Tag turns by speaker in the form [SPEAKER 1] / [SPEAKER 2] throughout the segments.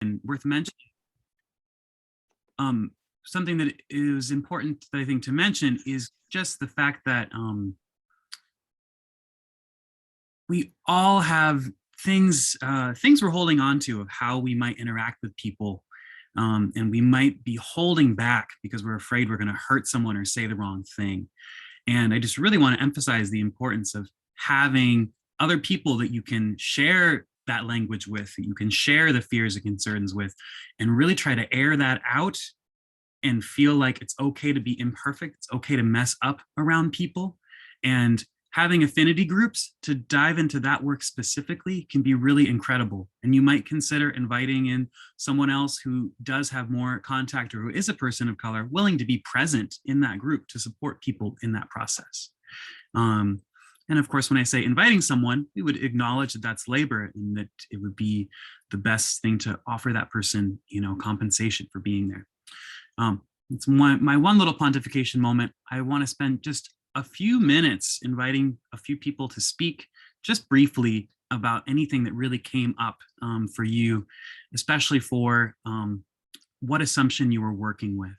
[SPEAKER 1] And worth mentioning, something that is important that I think to mention is just the fact that we all have things we're holding on to of how we might interact with people. And we might be holding back because we're afraid we're going to hurt someone or say the wrong thing. And I just really want to emphasize the importance of having other people that you can share that language with, that you can share the fears and concerns with, and really try to air that out and feel like it's okay to be imperfect. It's okay to mess up around people. And having affinity groups to dive into that work specifically can be really incredible. And you might consider inviting in someone else who does have more contact or who is a person of color willing to be present in that group to support people in that process. And of course, when I say inviting someone, we would acknowledge that that's labor and that it would be the best thing to offer that person, compensation for being there. It's my one little pontification moment. I want to spend just a few minutes inviting a few people to speak just briefly about anything that really came up for you, especially for what assumption you were working with.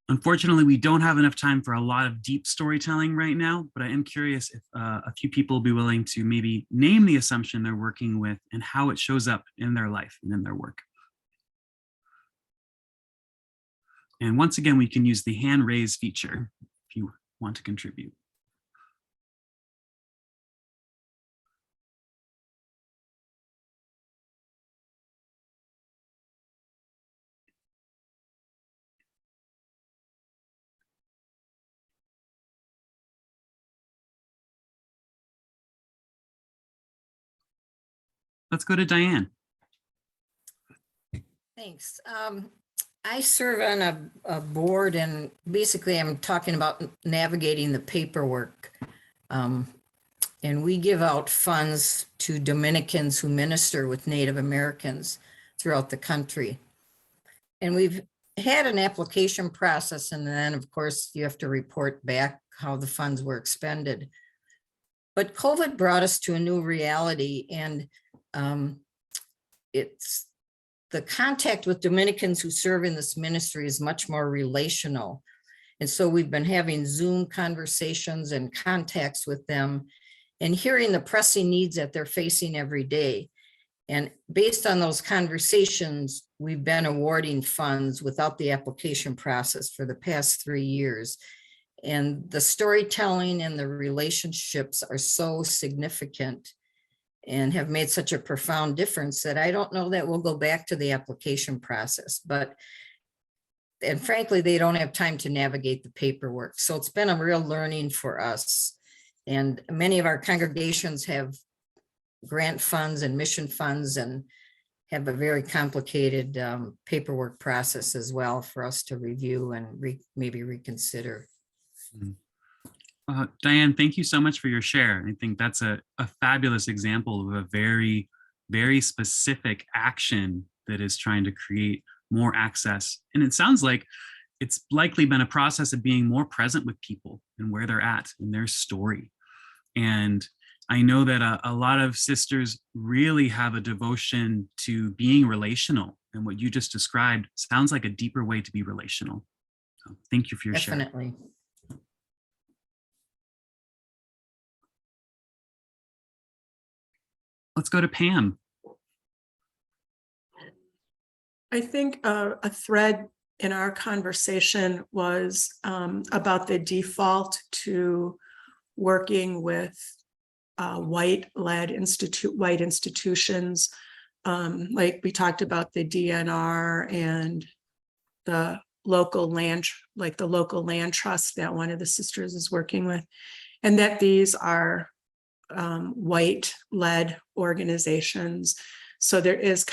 [SPEAKER 1] Unfortunately, we don't have enough time for a lot of deep storytelling right now, but I am curious if a few people will be willing to maybe name the assumption they're working with and how it shows up in their life and in their work. And once again, we can use the hand raise feature if you want to contribute. Let's go to Diane.
[SPEAKER 2] Thanks. I serve on a board, and basically I'm talking about navigating the paperwork. And we give out funds to Dominicans who minister with Native Americans throughout the country. And we've had an application process, and then of course you have to report back how the funds were expended. But COVID brought us to a new reality, and it's the contact with Dominicans who serve in this ministry is much more relational. And so we've been having Zoom conversations and contacts with them and hearing the pressing needs that they're facing every day. And based on those conversations, we've been awarding funds without the application process for the past 3 years. And the storytelling and the relationships are so significant and have made such a profound difference that I don't know that we'll go back to the application process. And frankly, they don't have time to navigate the paperwork. So it's been a real learning for us. And many of our congregations have grant funds and mission funds and have a very complicated paperwork process as well for us to review and maybe reconsider.
[SPEAKER 1] Diane, thank you so much for your share. I think that's a fabulous example of a very, very specific action that is trying to create more access. And it sounds like it's likely been a process of being more present with people and where they're at in their story. And I know that a lot of sisters really have a devotion to being relational. And what you just described sounds like a deeper way to be relational. So thank you for your share.
[SPEAKER 2] Definitely.
[SPEAKER 1] Let's go to Pam.
[SPEAKER 3] I think a thread in our conversation was about the default to working with white institutions. Like we talked about the DNR and the local land, like the local land trust that one of the sisters is working with, and that these are white-led organizations. So there is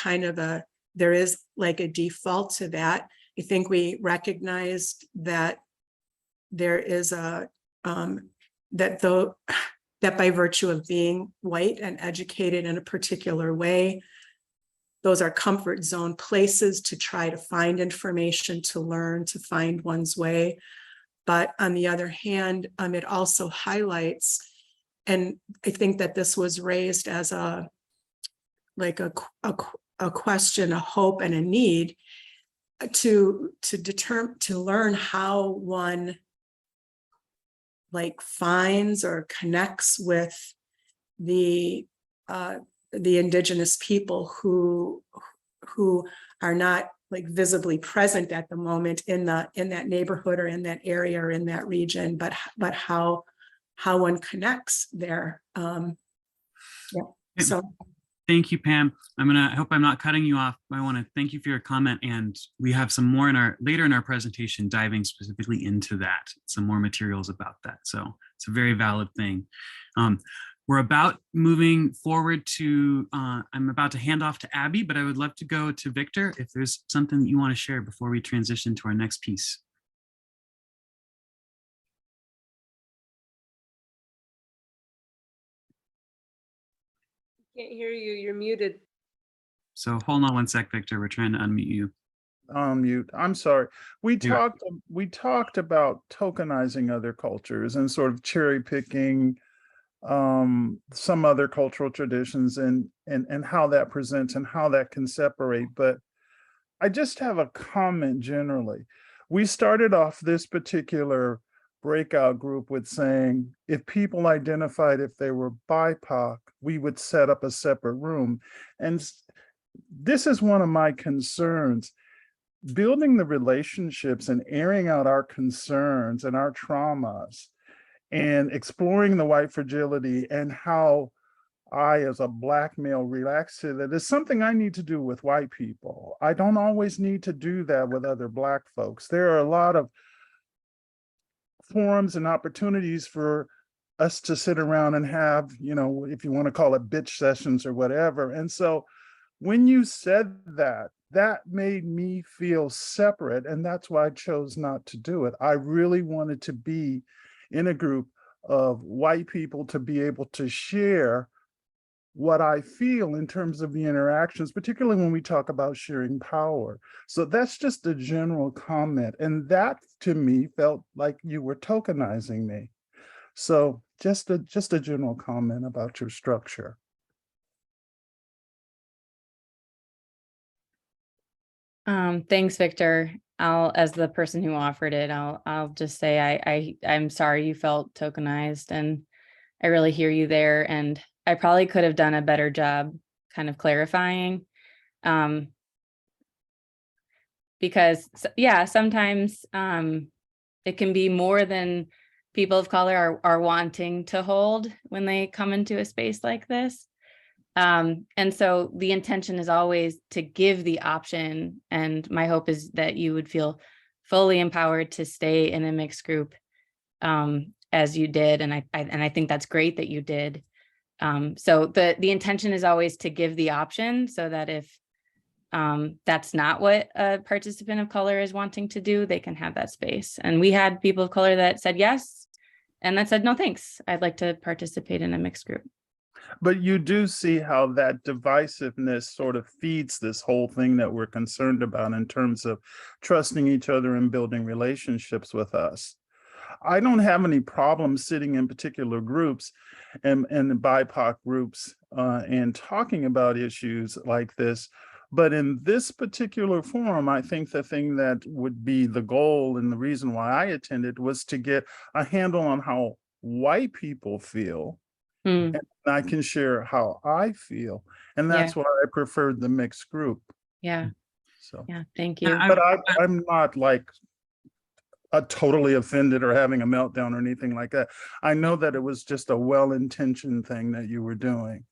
[SPEAKER 3] like a default to that. I think we recognized that there is that by virtue of being white and educated in a particular way, those are comfort zone places to try to find information, to learn, to find one's way. But on the other hand, it also highlights, and I think that this was raised as a question, a hope, and a need to learn how one like finds or connects with the indigenous people who are not like visibly present at the moment in that neighborhood or in that area or in that region, but how one connects there. Yeah. So
[SPEAKER 1] thank you, Pam. I hope I'm not cutting you off. I want to thank you for your comment, and we have some more later in our presentation diving specifically into that, some more materials about that. So it's a very valid thing. We're about moving forward to, I'm about to hand off to Abby, but I would love to go to Victor if there's something that you want to share before we transition to our next piece.
[SPEAKER 4] Can't hear you, you're muted.
[SPEAKER 1] So hold on one sec, Victor. We're trying to unmute you.
[SPEAKER 5] Mute. I'm sorry. We
[SPEAKER 1] You're right.
[SPEAKER 5] talked about tokenizing other cultures and sort of cherry picking some other cultural traditions and how that presents and how that can separate. But I just have a comment generally. We started off this particular breakout group with saying if people identified if they were BIPOC, we would set up a separate room. And this is one of my concerns. Building the relationships and airing out our concerns and our traumas and exploring the white fragility and how I, as a Black male, relax to that is something I need to do with white people. I don't always need to do that with other Black folks. There are a lot of forums and opportunities for us to sit around and have, you know, if you want to call it bitch sessions or whatever. And so when you said that, that made me feel separate, and that's why I chose not to do it. I really wanted to be in a group of white people to be able to share what I feel in terms of the interactions, particularly when we talk about sharing power. So that's just a general comment. And that to me felt like you were tokenizing me. So just a general comment about your structure.
[SPEAKER 6] Thanks, Victor. As the person who offered it, I'll just say I'm sorry you felt tokenized, and I really hear you there. And I probably could have done a better job kind of clarifying. Because yeah, sometimes it can be more than people of color are wanting to hold when they come into a space like this. And so the intention is always to give the option. And my hope is that you would feel fully empowered to stay in a mixed group as you did. And I think that's great that you did. So the intention is always to give the option so that if that's not what a participant of color is wanting to do, they can have that space. And we had people of color that said yes, and that said, no, thanks. I'd like to participate in a mixed group.
[SPEAKER 5] But you do see how that divisiveness sort of feeds this whole thing that we're concerned about in terms of trusting each other and building relationships with us. I don't have any problem sitting in particular groups and BIPOC groups and talking about issues like this. But in this particular forum, I think the thing that would be the goal and the reason why I attended was to get a handle on how white people feel. And I can share how I feel. And that's why I preferred the mixed group.
[SPEAKER 6] Yeah.
[SPEAKER 5] So
[SPEAKER 6] yeah, thank you.
[SPEAKER 5] But I'm not like totally offended or having a meltdown or anything like that. I know that it was just a well-intentioned thing that you were doing.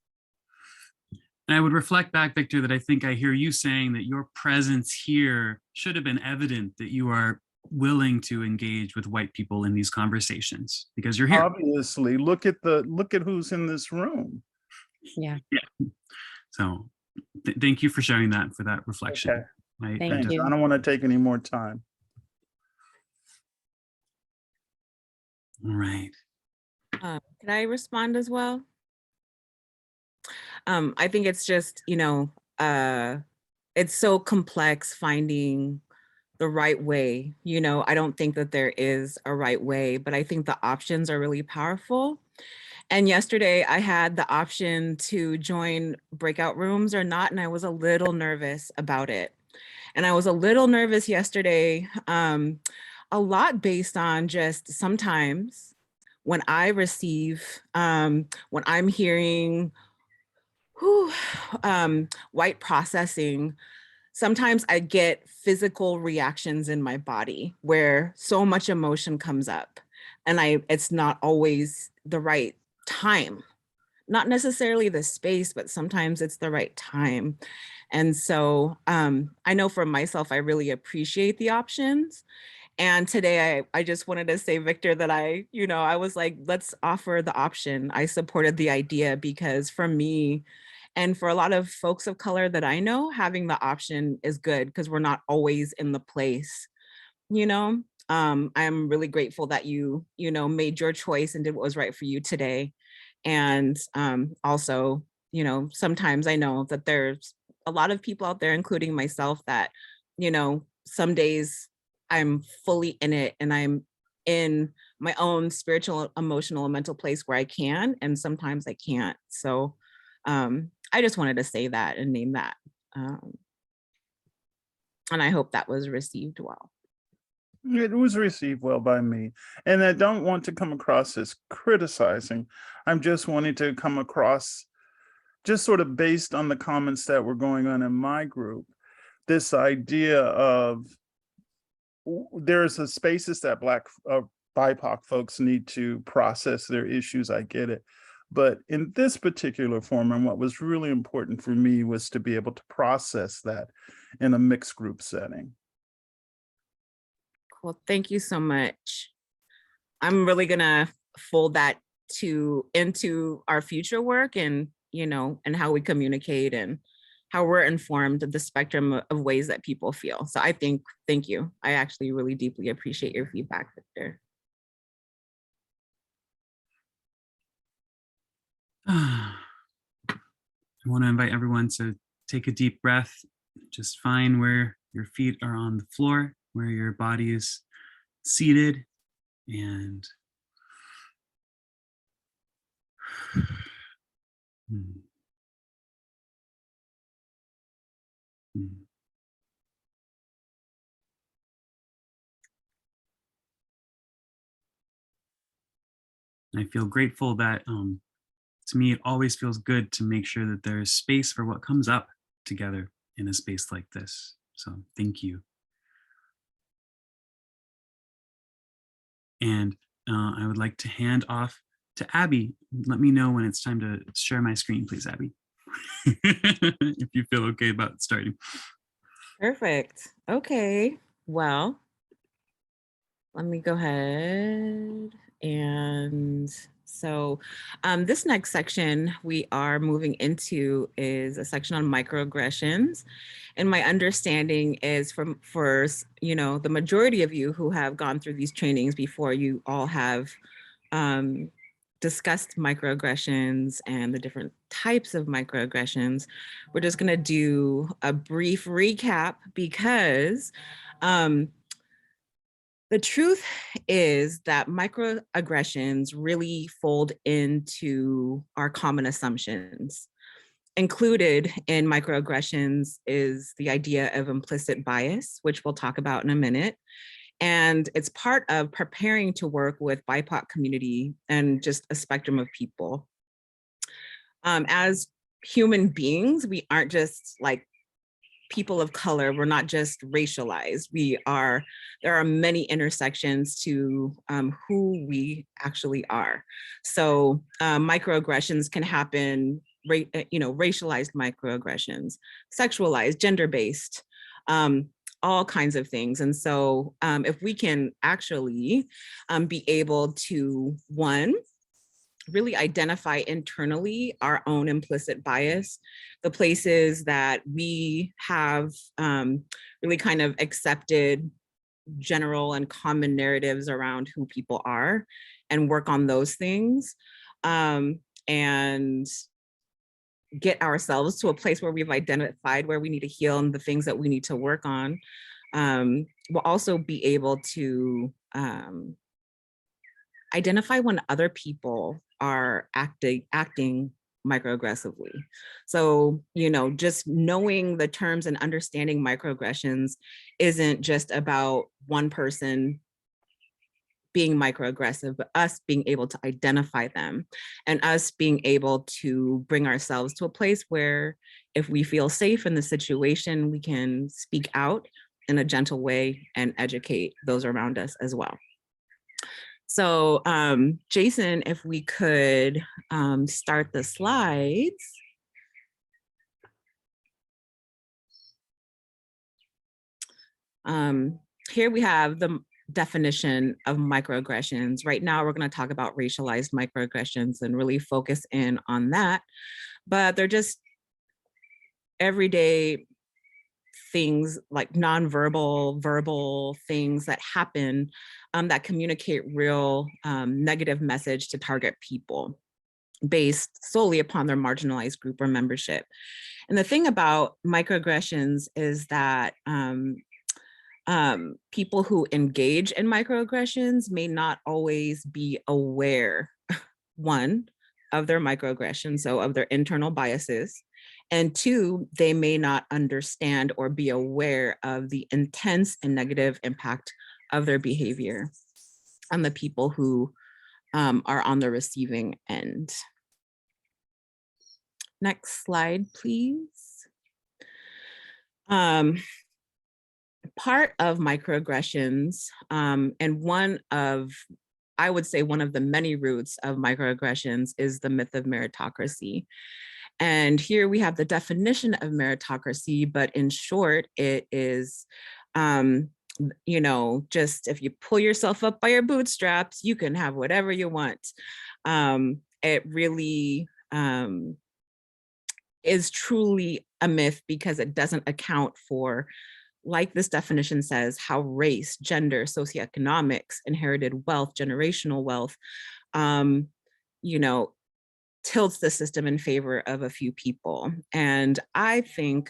[SPEAKER 1] And I would reflect back, Victor, that I think I hear you saying that your presence here should have been evident that you are willing to engage with white people in these conversations because you're here.
[SPEAKER 5] Obviously, look at who's in this room.
[SPEAKER 6] Yeah.
[SPEAKER 1] So thank you for sharing that, for that reflection.
[SPEAKER 5] Okay.
[SPEAKER 6] Thank you.
[SPEAKER 5] I don't want to take any more time.
[SPEAKER 1] All right.
[SPEAKER 7] Can I respond as well? I think it's just, it's so complex finding the right way. I don't think that there is a right way, but I think the options are really powerful. And yesterday I had the option to join breakout rooms or not, and I was a little nervous about it. And I was a little nervous yesterday, a lot based on just sometimes when I receive, when I'm hearing white processing, sometimes I get physical reactions in my body where so much emotion comes up and it's not always the right time, not necessarily the space, but sometimes it's the right time. And so I know for myself, I really appreciate the options. And today I just wanted to say, Victor, that I was like, let's offer the option. I supported the idea because for me, and for a lot of folks of color that I know, having the option is good because we're not always in the place, you know? I'm really grateful that you made your choice and did what was right for you today. And also, sometimes I know that there's a lot of people out there, including myself, that, some days I'm fully in it and I'm in my own spiritual, emotional, and mental place where I can, and sometimes I can't. So I just wanted to say that and name that. And I hope that was received well.
[SPEAKER 5] It was received well by me. And I don't want to come across as criticizing. I'm just wanting to come across just sort of based on the comments that were going on in my group, this idea of there's a spaces that Black BIPOC folks need to process their issues. I get it. But in this particular form, and what was really important for me was to be able to process that in a mixed group setting.
[SPEAKER 7] Cool, thank you so much. I'm really gonna fold that into our future work and, and how we communicate and how we're informed of the spectrum of ways that people feel. So thank you. I actually really deeply appreciate your feedback, Victor.
[SPEAKER 1] I want to invite everyone to take a deep breath. Just find where your feet are on the floor, where your body is seated, and I feel grateful that to me, it always feels good to make sure that there is space for what comes up together in a space like this. So thank you. And I would like to hand off to Abby. Let me know when it's time to share my screen, please, Abby. If you feel okay about starting.
[SPEAKER 7] Perfect. Okay. Well, let me go ahead. And so this next section we are moving into is a section on microaggressions. And my understanding is for the majority of you who have gone through these trainings before, you all have discussed microaggressions and the different types of microaggressions. We're just going to do a brief recap because the truth is that microaggressions really fold into our common assumptions. Included in microaggressions is the idea of implicit bias, which we'll talk about in a minute. And it's part of preparing to work with BIPOC community and just a spectrum of people. As human beings, we aren't just like people of color, we're not just racialized. There are many intersections to who we actually are. So microaggressions can happen, racialized microaggressions, sexualized, gender-based, all kinds of things. And so if we can actually be able to, one, really identify internally our own implicit bias, the places that we have really kind of accepted general and common narratives around who people are, and work on those things, and get ourselves to a place where we've identified where we need to heal and the things that we need to work on. We'll also be able to identify when other people are acting microaggressively. So, just knowing the terms and understanding microaggressions isn't just about one person being microaggressive, but us being able to identify them and us being able to bring ourselves to a place where if we feel safe in the situation, we can speak out in a gentle way and educate those around us as well. So Jason, if we could start the slides. Here we have the definition of microaggressions. Right now, we're going to talk about racialized microaggressions and really focus in on that. But they're just everyday things like nonverbal, verbal things that happen that communicate real negative message to target people based solely upon their marginalized group or membership. And the thing about microaggressions is that people who engage in microaggressions may not always be aware, one, of their microaggressions, so of their internal biases, and two, they may not understand or be aware of the intense and negative impact of their behavior on the people who are on the receiving end. Next slide, please. Part of microaggressions, and I would say one of the many roots of microaggressions is the myth of meritocracy. And here we have the definition of meritocracy, but in short, it is, just if you pull yourself up by your bootstraps, you can have whatever you want. It really is truly a myth because it doesn't account for, like this definition says, how race, gender, socioeconomics, inherited wealth, generational wealth, tilts the system in favor of a few people. And I think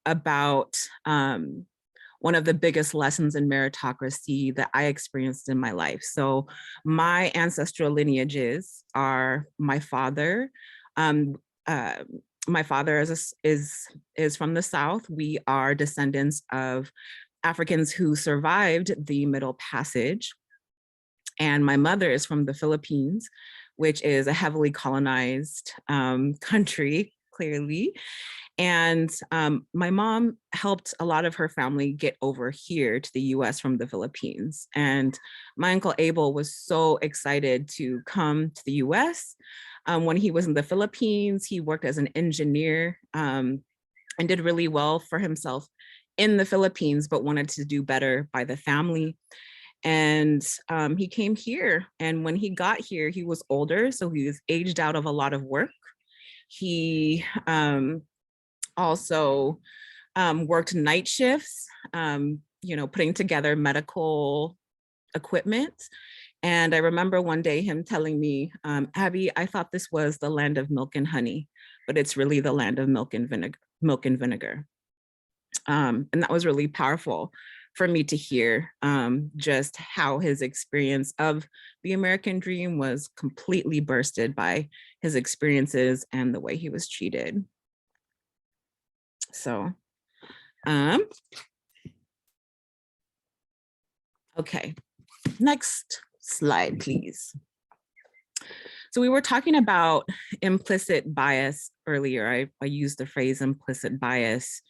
[SPEAKER 7] about one of the biggest lessons in meritocracy that I experienced in my life. So my ancestral lineages are my father. My father is from the South. We are descendants of Africans who survived the Middle Passage. And my mother is from the Philippines, which is a heavily colonized country, clearly. And my mom helped a lot of her family get over here to the US from the Philippines. And my Uncle Abel was so excited to come to the US. When he was in the Philippines, he worked as an engineer and did really well for himself in the Philippines, but wanted to do better by the family. And he came here. And when he got here, he was older, so he was aged out of a lot of work. He also worked night shifts, putting together medical equipment. And I remember one day him telling me, Abby, I thought this was the land of milk and honey, but it's really the land of milk and vinegar. And that was really powerful for me to hear, just how his experience of the American dream was completely bursted by his experiences and the way he was treated. So, okay, next slide, please. So we were talking about implicit bias earlier. I used the phrase implicit bias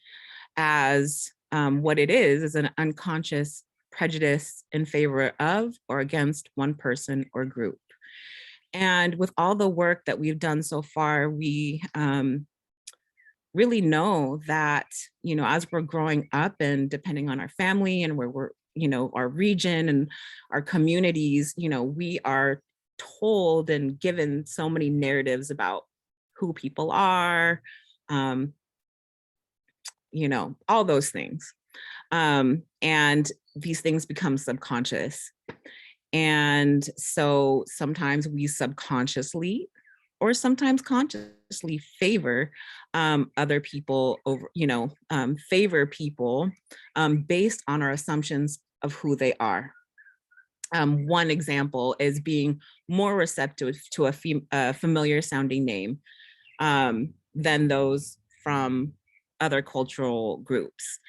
[SPEAKER 7] as what it is an unconscious prejudice in favor of or against one person or group. And with all the work that we've done so far, we really know that, as we're growing up and depending on our family and where we're, our region and our communities, we are told and given so many narratives about who people are, all those things. And these things become subconscious. And so sometimes we subconsciously or sometimes consciously favor other people over, favor people based on our assumptions of who they are. One example is being more receptive to a familiar sounding name than those from other cultural groups.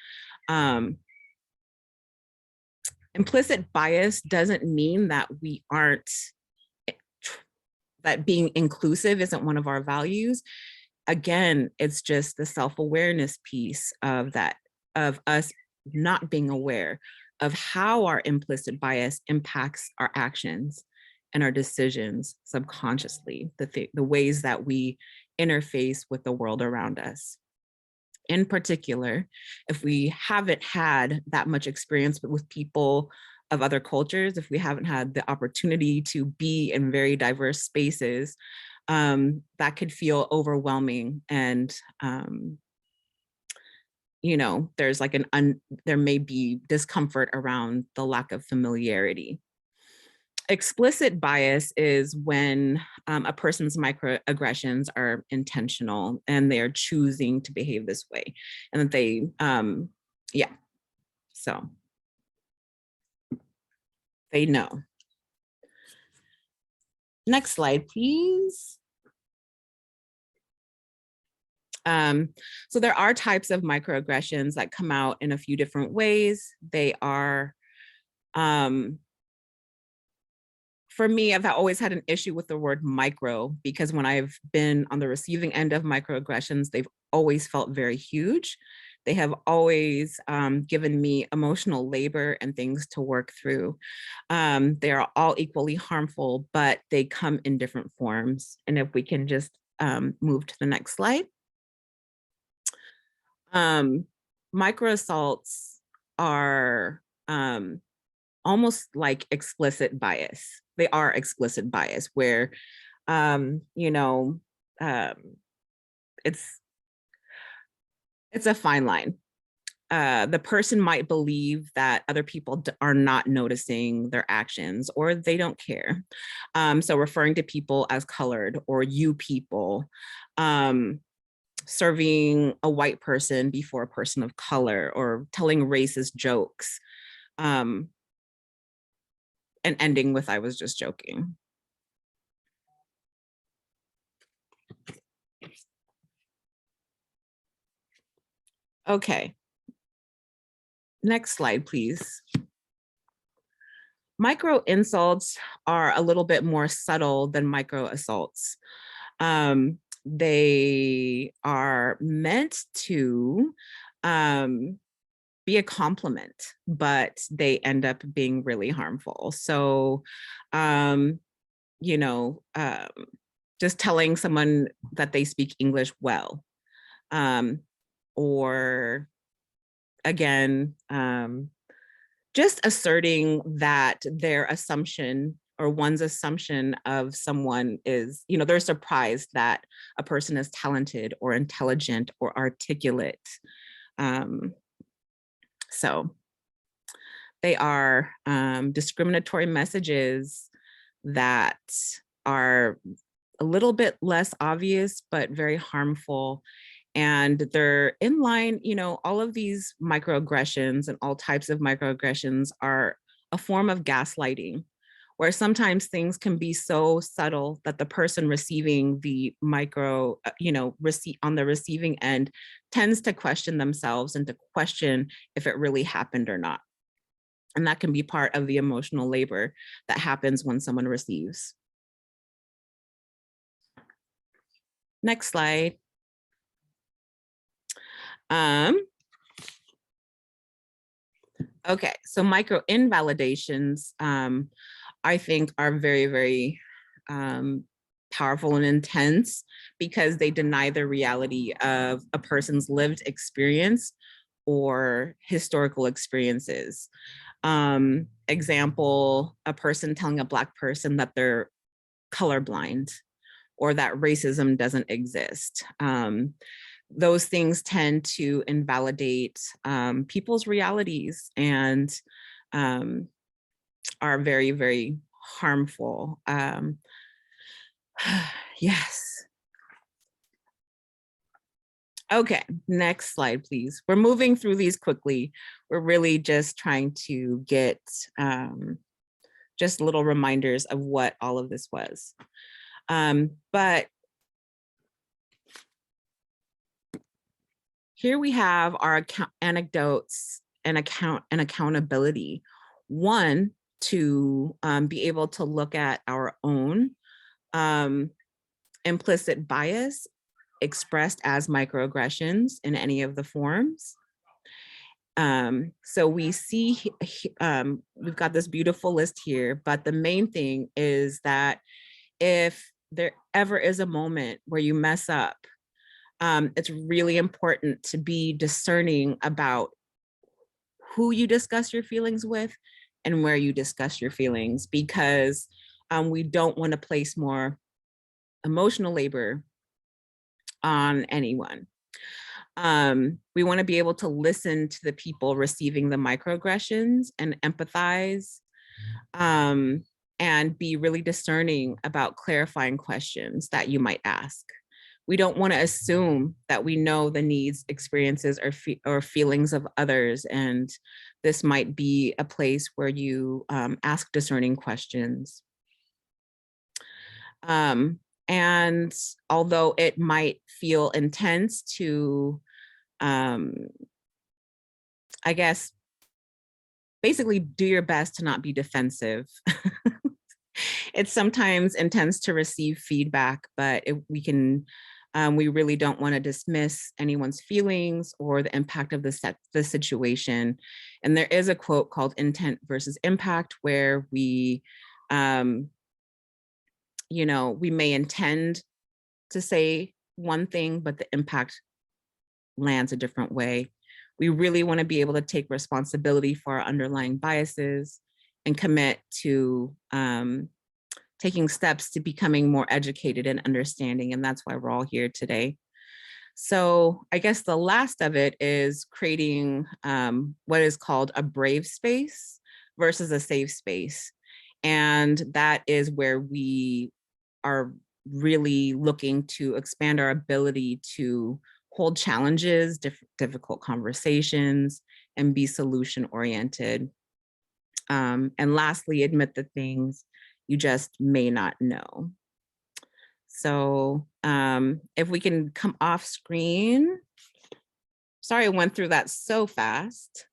[SPEAKER 7] Implicit bias doesn't mean that we aren't, that being inclusive isn't one of our values. Again, it's just the self-awareness piece of that, of us not being aware of how our implicit bias impacts our actions and our decisions subconsciously, the ways that we interface with the world around us. In particular, if we haven't had that much experience with people of other cultures, if we haven't had the opportunity to be in very diverse spaces, that could feel overwhelming. And, you know, there's like there may be discomfort around the lack of familiarity. Explicit bias is when a person's microaggressions are intentional and they're choosing to behave this way, and that they, yeah, so they know. Next slide, please. So there are types of microaggressions that come out in a few different ways. They are, for me, I've always had an issue with the word micro, because when I've been on the receiving end of microaggressions, they've always felt very huge. They have always given me emotional labor and things to work through. They are all equally harmful, but they come in different forms. And if we can just move to the next slide. Micro assaults are almost like explicit bias. They are explicit bias where, you know, it's a fine line. The person might believe that other people are not noticing their actions, or they don't care. So referring to people as colored or you people, serving a white person before a person of color, or telling racist jokes, and ending with "I was just joking." Okay. Next slide, please. Micro insults are a little bit more subtle than micro assaults. They are meant to be a compliment, but they end up being really harmful. So, you know, just telling someone that they speak English well, or again, just asserting that their assumption or one's assumption of someone is, you know, they're surprised that a person is talented or intelligent or articulate. So they are discriminatory messages that are a little bit less obvious, but very harmful. And they're in line, you know, all of these microaggressions and all types of microaggressions are a form of gaslighting, where sometimes things can be so subtle that the person receiving the micro, you know, on the receiving end tends to question themselves and to question if it really happened or not. And that can be part of the emotional labor that happens when someone receives. Next slide. Okay, so micro invalidations, I think are very, very powerful and intense, because they deny the reality of a person's lived experience or historical experiences. Example, a person telling a Black person that they're colorblind or that racism doesn't exist. Those things tend to invalidate people's realities and are very, very harmful. Yes. Okay, next slide, please. We're moving through these quickly. We're really just trying to get just little reminders of what all of this was. But here we have our anecdotes and accountability. One, to be able to look at our own implicit bias expressed as microaggressions in any of the forms. So we see, we've got this beautiful list here, but the main thing is that if there ever is a moment where you mess up, it's really important to be discerning about who you discuss your feelings with and where you discuss your feelings, because we don't want to place more emotional labor on anyone. We want to be able to listen to the people receiving the microaggressions and empathize, and be really discerning about clarifying questions that you might ask. We don't want to assume that we know the needs, experiences, or feelings of others, and this might be a place where you ask discerning questions. And although it might feel intense to, I guess, basically do your best to not be defensive. It's sometimes intense to receive feedback, but we really don't want to dismiss anyone's feelings or the impact of the situation. And there is a quote called intent versus impact, where we, we may intend to say one thing, but the impact lands a different way. We really want to be able to take responsibility for our underlying biases and commit to taking steps to becoming more educated and understanding. And that's why we're all here today. So I guess the last of it is creating what is called a brave space versus a safe space. And that is where we are really looking to expand our ability to hold challenges, difficult conversations, and be solution oriented. And lastly, admit the things you just may not know. So if we can come off screen. Sorry, I went through that so fast.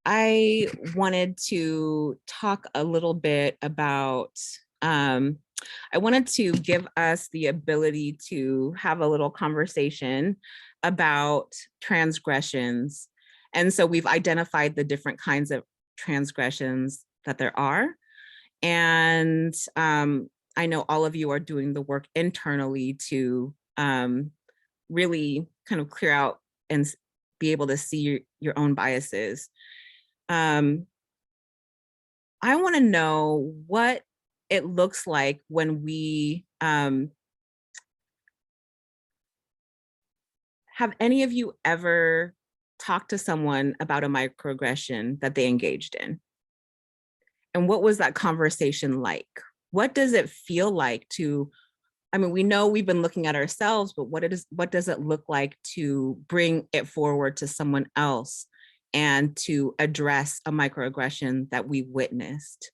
[SPEAKER 7] I wanted to talk a little bit about, I wanted to give us the ability to have a little conversation about transgressions. And so we've identified the different kinds of transgressions that there are. And I know all of you are doing the work internally to really kind of clear out and be able to see your own biases. I want to know what it looks like when we have any of you ever talked to someone about a microaggression that they engaged in? And what was that conversation like? What does it feel like to, I mean, we know we've been looking at ourselves, but what does it look like to bring it forward to someone else and to address a microaggression that we witnessed?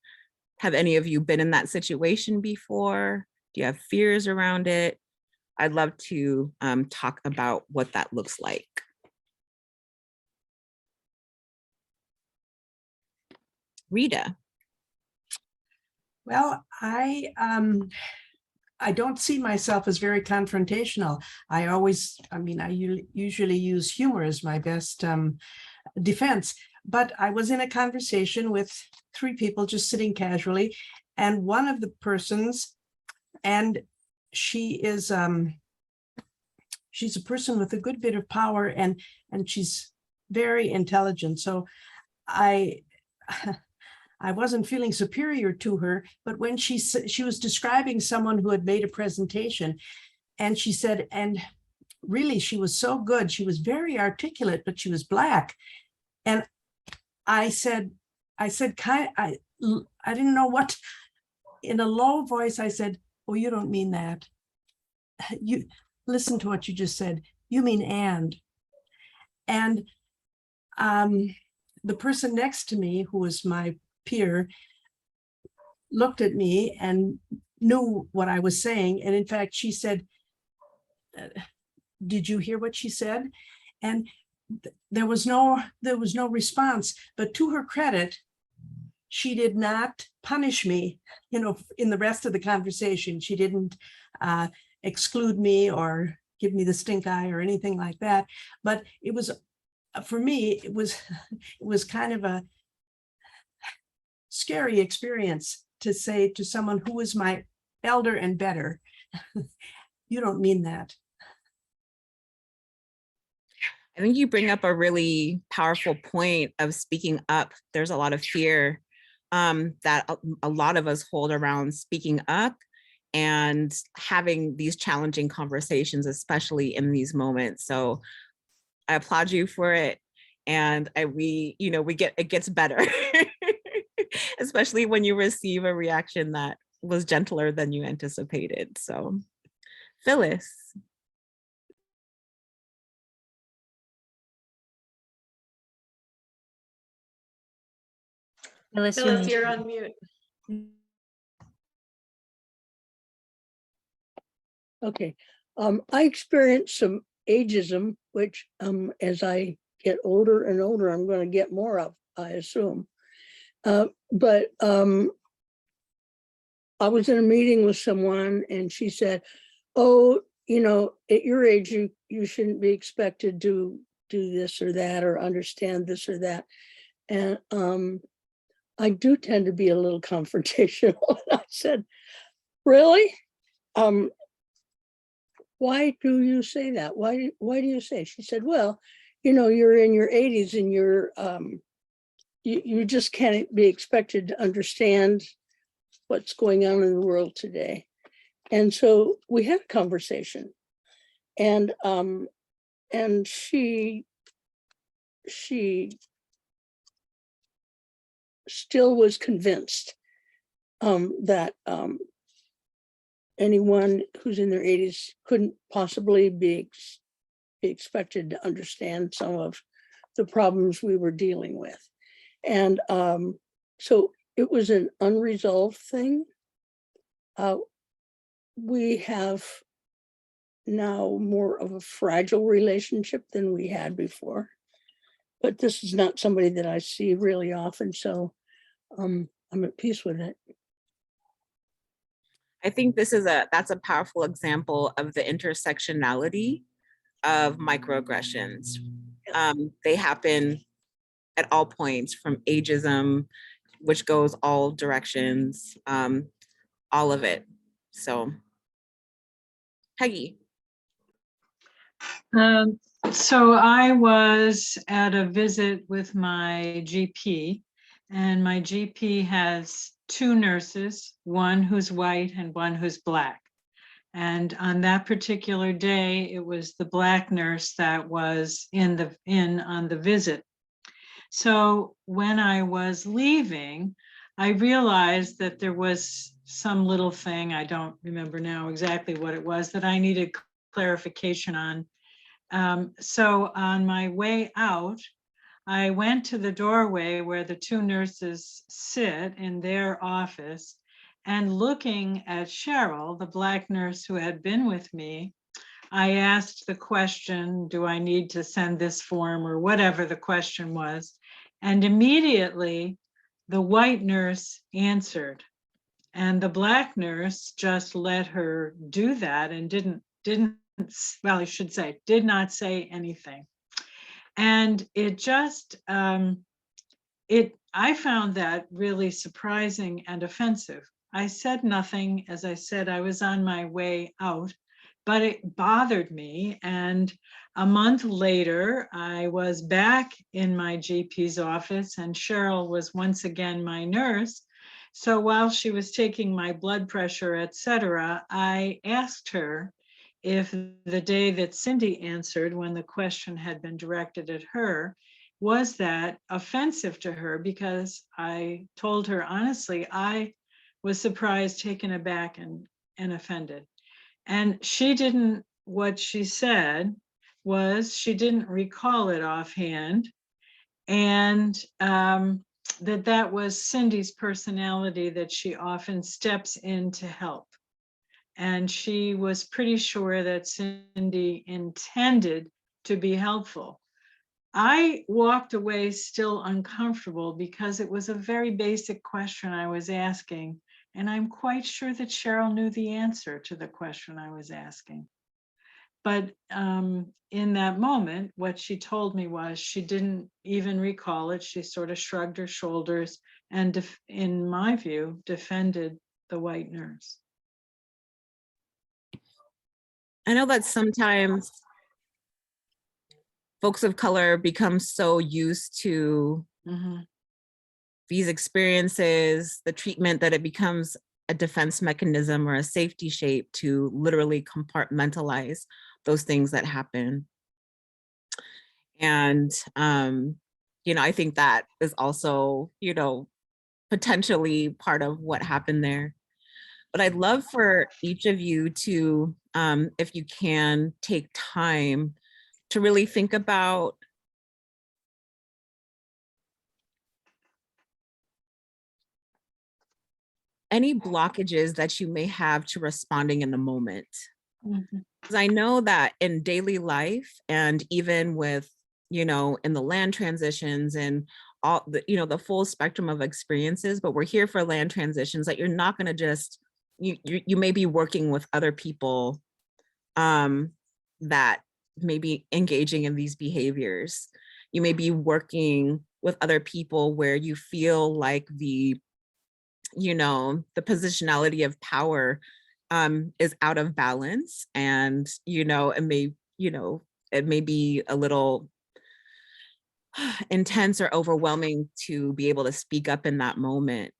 [SPEAKER 7] Have any of you been in that situation before? Do you have fears around it? I'd love to talk about what that looks like. Rita.
[SPEAKER 4] Well, I don't see myself as very confrontational. I usually use humor as my best defense. But I was in a conversation with 3 people just sitting casually, and one of the persons, and she is she's a person with a good bit of power, and she's very intelligent. So I wasn't feeling superior to her, but when she was describing someone who had made a presentation, and she said, and really she was so good, she was very articulate, but she was Black. And I said, I didn't know what, in a low voice, I said, oh, you don't mean that. You listen to what you just said. You mean and the person next to me, who was my peer, looked at me and knew what I was saying. And in fact, she said, did you hear what she said? And there was no response. But to her credit, she did not punish me, in the rest of the conversation. She didn't exclude me or give me the stink eye or anything like that. But it was, for me, it was kind of a scary experience to say to someone who was my elder and better, you don't mean that.
[SPEAKER 7] I think you bring up a really powerful point of speaking up. There's a lot of fear that a lot of us hold around speaking up and having these challenging conversations, especially in these moments. So I applaud you for it. And it gets better, especially when you receive a reaction that was gentler than you anticipated. So, Phyllis.
[SPEAKER 6] Phyllis,
[SPEAKER 8] You're on mute.
[SPEAKER 9] Okay. I experienced some ageism, which as I get older and older, I'm going to get more of, I assume. But I was in a meeting with someone and she said, oh, at your age, you shouldn't be expected to do this or that or understand this or that. And I do tend to be a little confrontational. I said, really? Why do you say that? Why do you say? She said, well, you're in your 80s and you just can't be expected to understand what's going on in the world today. And so we had a conversation, and she still was convinced that anyone who's in their 80s couldn't possibly be expected to understand some of the problems we were dealing with. And so it was an unresolved thing. We have now more of a fragile relationship than we had before. But this is not somebody that I see really often, so I'm at peace with it.
[SPEAKER 7] I think that's a powerful example of the intersectionality of microaggressions. They happen at all points, from ageism, which goes all directions, all of it. So, Peggy.
[SPEAKER 10] So I was at a visit with my GP, and my GP has two nurses, one who's white and one who's black. And on that particular day, it was the black nurse that was in on the visit. So when I was leaving, I realized that there was some little thing, I don't remember now exactly what it was, that I needed clarification on. So on my way out, I went to the doorway where the two nurses sit in their office, and looking at Cheryl, the black nurse who had been with me, I asked the question, do I need to send this form, or whatever the question was? And immediately the white nurse answered, and the black nurse just let her do that and didn't, well, I should say, did not say anything. And it just, I found that really surprising and offensive. I said nothing. As I said, I was on my way out, but it bothered me. And a month later, I was back in my GP's office, and Cheryl was once again my nurse. So while she was taking my blood pressure, etc., I asked her if the day that Cindy answered, when the question had been directed at her, was that offensive to her, because I told her, honestly, I was surprised, taken aback, and offended. And she didn't, what she said was she didn't recall it offhand. And that was Cindy's personality, that she often steps in to help. And she was pretty sure that Cindy intended to be helpful. I walked away still uncomfortable because it was a very basic question I was asking. And I'm quite sure that Cheryl knew the answer to the question I was asking. But in that moment, what she told me was she didn't even recall it. She sort of shrugged her shoulders and, in my view, defended the white nurse.
[SPEAKER 7] I know that sometimes folks of color become so used to these experiences, the treatment, that it becomes a defense mechanism or a safety shape to literally compartmentalize those things that happen. And, I think that is also, potentially part of what happened there. But I'd love for each of you to, if you can, take time to really think about any blockages that you may have to responding in the moment. Because I know that in daily life, and even with, in the land transitions and all the, the full spectrum of experiences, but we're here for land transitions, that you're not going to just, you may be working with other people that may be engaging in these behaviors. You may be working with other people where you feel like the positionality of power is out of balance, and it may be a little intense or overwhelming to be able to speak up in that moment.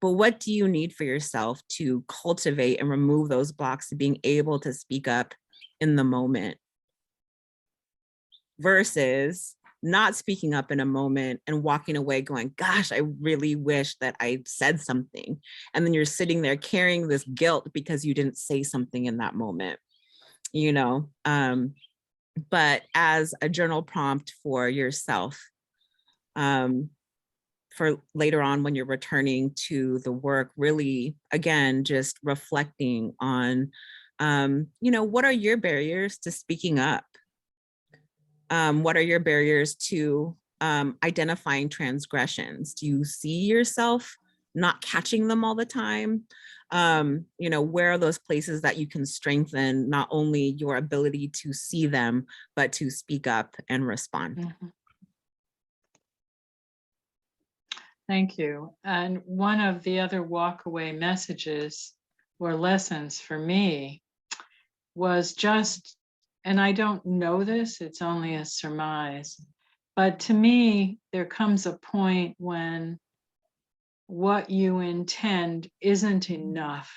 [SPEAKER 7] But what do you need for yourself to cultivate and remove those blocks to being able to speak up in the moment, versus not speaking up in a moment and walking away going, gosh, I really wish that I said something. And then you're sitting there carrying this guilt because you didn't say something in that moment, but as a journal prompt for yourself, for later on when you're returning to the work, really, again, just reflecting on, what are your barriers to speaking up? What are your barriers to identifying transgressions? Do you see yourself not catching them all the time? Where are those places that you can strengthen not only your ability to see them, but to speak up and respond?
[SPEAKER 10] Thank you. And one of the other walkaway messages or lessons for me was just, and I don't know this, it's only a surmise, but to me, there comes a point when what you intend isn't enough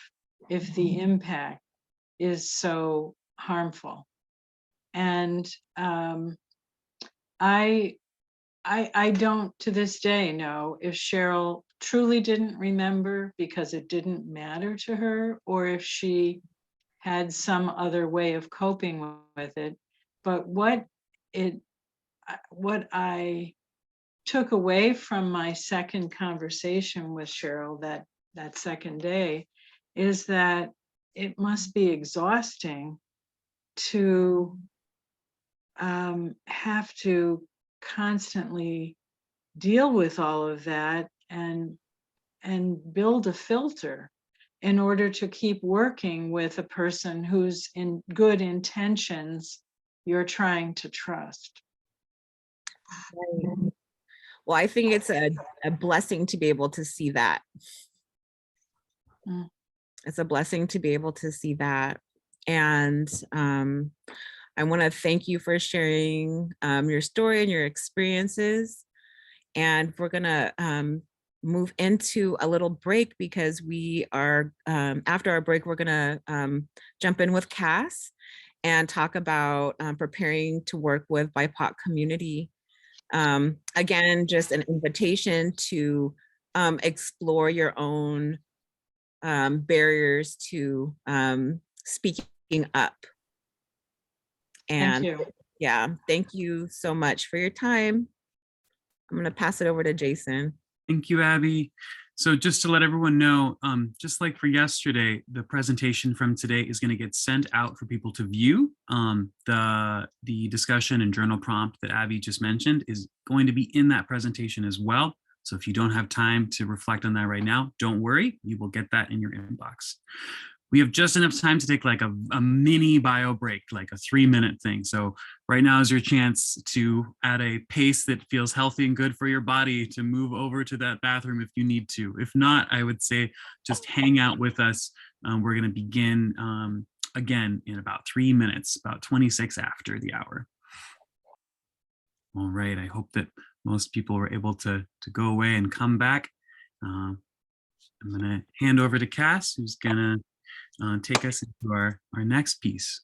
[SPEAKER 10] if the impact is so harmful. And I don't to this day know if Cheryl truly didn't remember because it didn't matter to her, or if she had some other way of coping with it. But what I took away from my second conversation with Cheryl that second day is that it must be exhausting to have to constantly deal with all of that and build a filter in order to keep working with a person whose in good intentions you're trying to trust.
[SPEAKER 7] Well, I think it's a blessing to be able to see that. It's a blessing to be able to see that. And I want to thank you for sharing your story and your experiences. And we're going to move into a little break, because we are, after our break, we're going to jump in with Cass and talk about preparing to work with BIPOC community. Again, just an invitation to explore your own barriers to speaking up. And
[SPEAKER 10] Thank you.
[SPEAKER 7] yeah, thank you so much for your time. I'm going to pass it over to Jason.
[SPEAKER 1] Thank you, Abby. So just to let everyone know, just like for yesterday, the presentation from today is going to get sent out for people to view. The discussion and journal prompt that Abby just mentioned is going to be in that presentation as well. So if you don't have time to reflect on that right now, don't worry, you will get that in your inbox. We have just enough time to take like a mini bio break, like a 3-minute thing. So right now is your chance to, at a pace that feels healthy and good for your body, to move over to that bathroom if you need to. If not, I would say just hang out with us. We're going to begin again in about 3 minutes, about 26 after the hour. All right, I hope that most people were able to go away and come back. I'm going to hand over to Cass, who's going to take us into our next piece.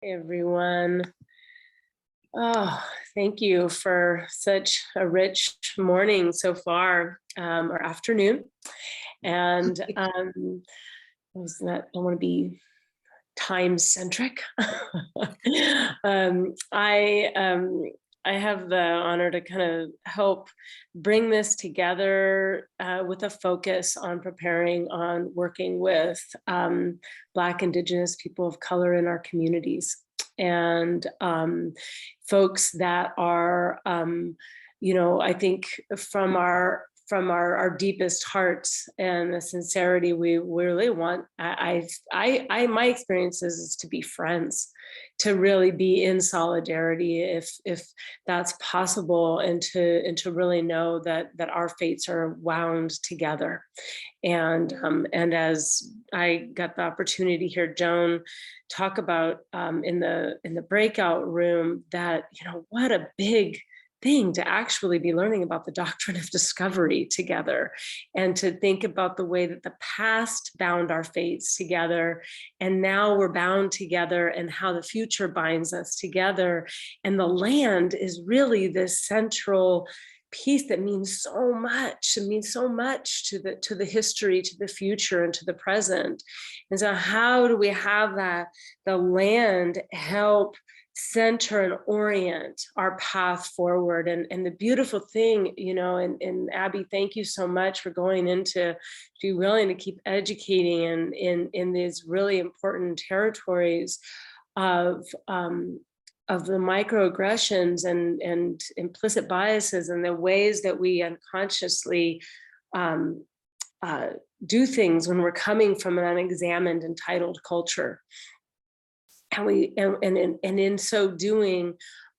[SPEAKER 8] Hey everyone. Oh, thank you for such a rich morning so far, or afternoon. And I don't want to be time centric. I have the honor to kind of help bring this together with a focus on preparing on working with Black, Indigenous people of color in our communities, and folks that are, I think from our deepest hearts and the sincerity we really want. My experience is to be friends, to really be in solidarity if that's possible, and to really know that our fates are wound together. And as I got the opportunity to hear Joan talk about in the breakout room, that what a big thing to actually be learning about the doctrine of discovery together, and to think about the way that the past bound our fates together, and now we're bound together, and how the future binds us together. And the land is really this central piece that means so much. It means so much to the history, to the future, and to the present. And so how do we have the land help center and orient our path forward? And the beautiful thing, and Abby, thank you so much for going into be willing to keep educating in these really important territories of the microaggressions and implicit biases, and the ways that we unconsciously do things when we're coming from an unexamined, entitled culture. And in so doing,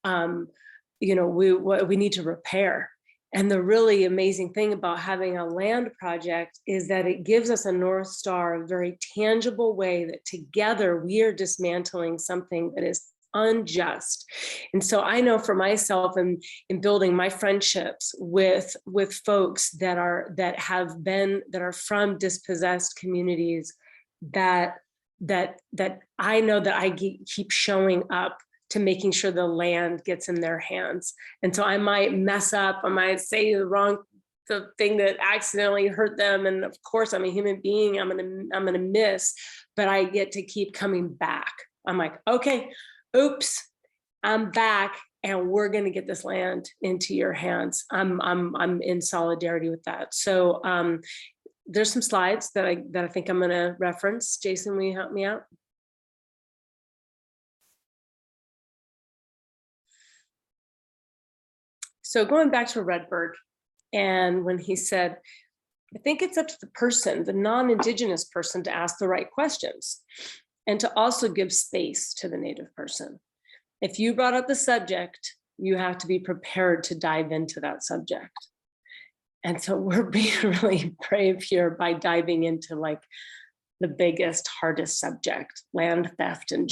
[SPEAKER 8] we need to repair. And the really amazing thing about having a land project is that it gives us a North Star, a very tangible way that together we are dismantling something that is unjust. And so I know for myself, in building my friendships with folks that are from dispossessed communities, that I know that I keep showing up to making sure the land gets in their hands. And so I might mess up, I might say the thing that accidentally hurt them. And of course, I'm a human being, I'm gonna miss, but I get to keep coming back. I'm like, okay, oops, I'm back, and we're gonna get this land into your hands. I'm in solidarity with that. So there's some slides that I think I'm gonna reference. Jason, will you help me out? So going back to Redberg, and when he said, I think it's up to the person, the non-Indigenous person, to ask the right questions, and to also give space to the Native person. If you brought up the subject, you have to be prepared to dive into that subject. And so we're being really brave here by diving into like the biggest, hardest subject, land theft and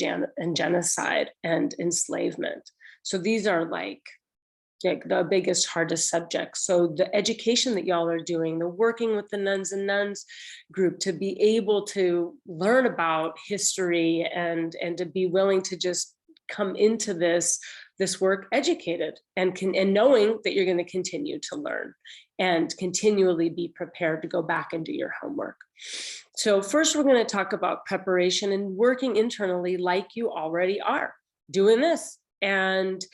[SPEAKER 8] genocide and enslavement. So these are like the biggest, hardest subjects. So the education that y'all are doing, the working with the nuns and nuns group to be able to learn about history and to be willing to just come into this work educated and knowing that you're going to continue to learn and continually be prepared to go back and do your homework. So first, we're going to talk about preparation and working internally like you already are doing this. And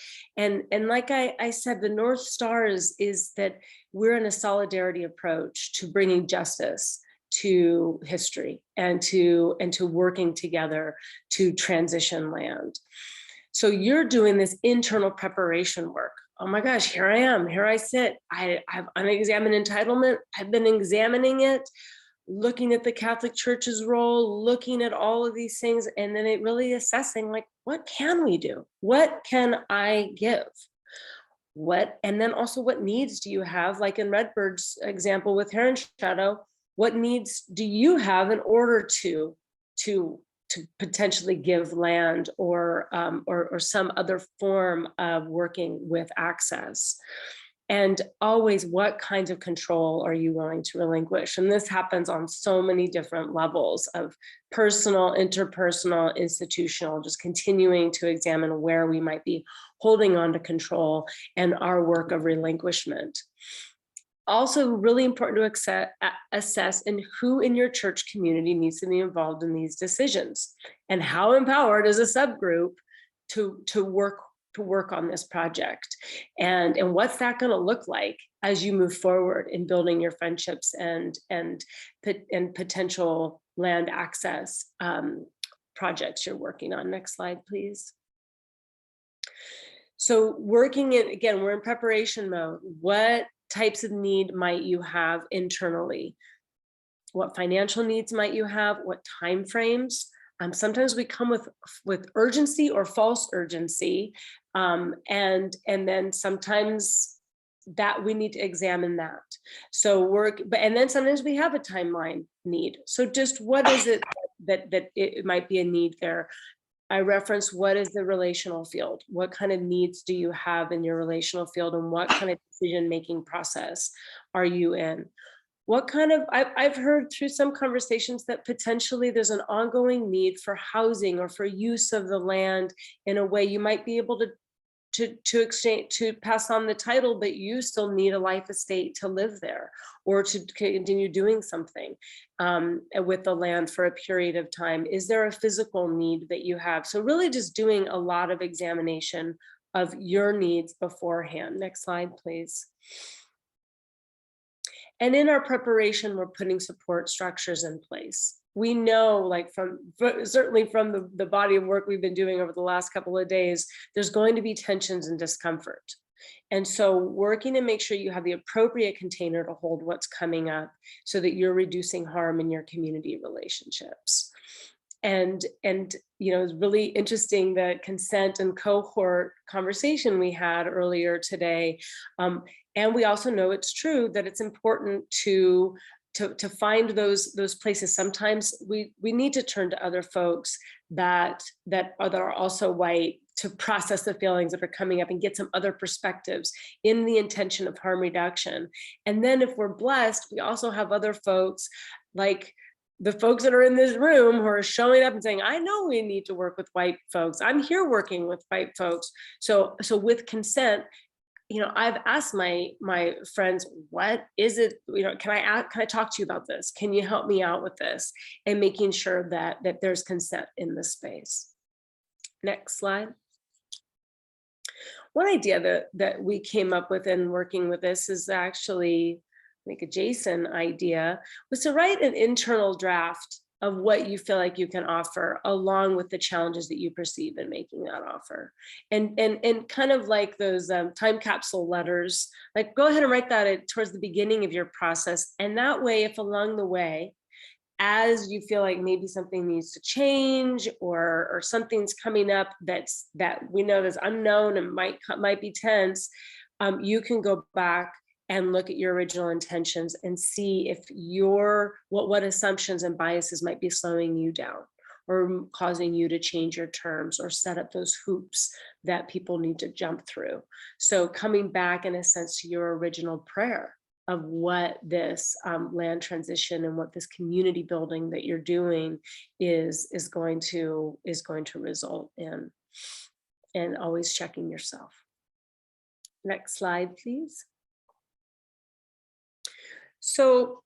[SPEAKER 8] like I said, the North Star is that we're in a solidarity approach to bringing justice to history and to working together to transition land. So you're doing this internal preparation work. Oh my gosh, here I am, here I sit. I have unexamined entitlement. I've been examining it, looking at the Catholic Church's role, looking at all of these things, and then it really assessing, like, what can we do? What can I give? And then also, what needs do you have? Like in Redbird's example with Heron Shadow, what needs do you have in order to potentially give land or some other form of working with access? And always, what kinds of control are you willing to relinquish? And this happens on so many different levels of personal, interpersonal, institutional, just continuing to examine where we might be holding on to control and our work of relinquishment. Also really important to assess and who in your church community needs to be involved in these decisions, and how empowered is a subgroup to work on this project, and what's that going to look like as you move forward in building your friendships and potential land access projects you're working on. Next slide, please. So working in, again, we're in preparation mode. What types of need might you have internally? What financial needs might you have? What time frames? Sometimes we come with urgency or false urgency, and then sometimes that we need to examine that. So and then sometimes we have a timeline need. So just what is it that it might be a need there? I reference, what is the relational field? What kind of needs do you have in your relational field, and what kind of decision-making process are you in? What kind of, I've heard through some conversations that potentially there's an ongoing need for housing or for use of the land in a way you might be able to exchange, to pass on the title, but you still need a life estate to live there or to continue doing something with the land for a period of time. Is there a physical need that you have? So really just doing a lot of examination of your needs beforehand. Next slide, please. And in our preparation, we're putting support structures in place. We know, like certainly from the body of work we've been doing over the last couple of days, there's going to be tensions and discomfort. And so working to make sure you have the appropriate container to hold what's coming up so that you're reducing harm in your community relationships. And you know, it's really interesting, the consent and cohort conversation we had earlier today. And we also know it's true that it's important to find those places. Sometimes we need to turn to other folks that are also white to process the feelings that are coming up and get some other perspectives in the intention of harm reduction. And then if we're blessed, we also have other folks, like the folks that are in this room, who are showing up and saying, I know we need to work with white folks. I'm here working with white folks. So with consent, you know, I've asked my friends, what is it, you know, can I talk to you about this? Can you help me out with this? And making sure that there's consent in this space. Next slide. One idea that we came up with in working with this is actually, I think a Jason idea, was to write an internal draft of what you feel like you can offer, along with the challenges that you perceive in making that offer. And kind of like those time capsule letters, like go ahead and write that towards the beginning of your process. And that way, if along the way, as you feel like maybe something needs to change or something's coming up that we know is unknown and might be tense, you can go back and look at your original intentions and see if what assumptions and biases might be slowing you down or causing you to change your terms or set up those hoops that people need to jump through. So coming back in a sense to your original prayer of what this land transition and what this community building that you're doing is going to result in, and always checking yourself. Next slide, please. So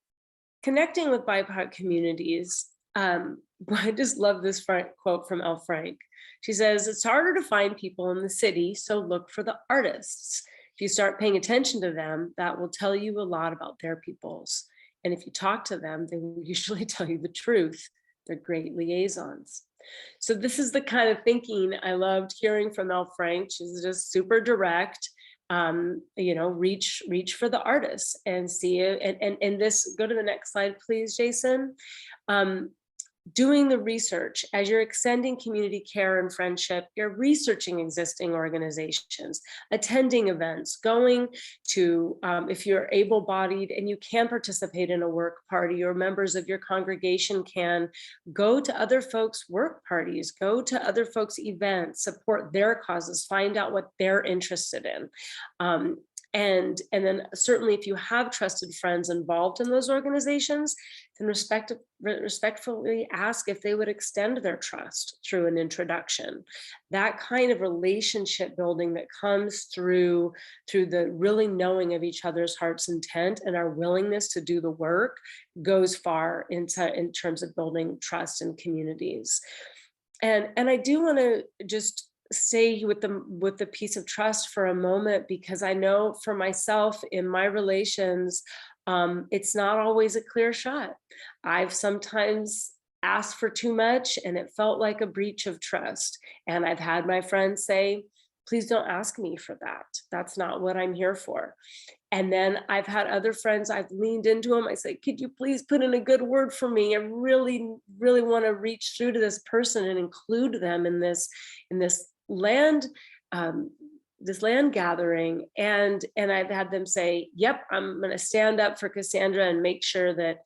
[SPEAKER 8] connecting with BIPOC communities, I just love this quote from Elle Frank. She says, it's harder to find people in the city, so look for the artists. If you start paying attention to them, that will tell you a lot about their peoples. And if you talk to them, they will usually tell you the truth. They're great liaisons. So this is the kind of thinking I loved hearing from Elle Frank. She's just super direct. You know, reach for the artists and see it. And this, go to the next slide, please, Jason. Doing the research as you're extending community care and friendship, you're researching existing organizations, attending events, going to, if you're able-bodied and you can participate in a work party, or members of your congregation can go to other folks' work parties, go to other folks' events, support their causes, find out what they're interested in. And then certainly if you have trusted friends involved in those organizations, then respectfully ask if they would extend their trust through an introduction. That kind of relationship building that comes through the really knowing of each other's heart's intent and our willingness to do the work goes far in terms of building trust in communities. And I do want to just stay with the piece of trust for a moment, because I know for myself in my relations, it's not always a clear shot. I've sometimes asked for too much and it felt like a breach of trust. And I've had my friends say, please don't ask me for that. That's not what I'm here for. And then I've had other friends, I've leaned into them. I say, could you please put in a good word for me? I really, really want to reach through to this person and include them in this land gathering. And I've had them say, yep, I'm going to stand up for Cassandra and make sure that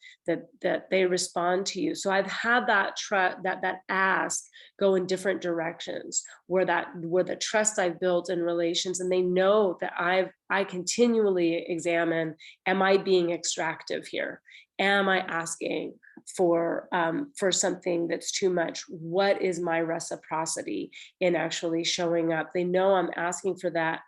[SPEAKER 8] they respond to you. So I've had that ask go in different directions, where the trust I've built in relations, and they know that I continually examine, am I being extractive here? Am I asking for something that's too much? What is my reciprocity in actually showing up? They know I'm asking for that,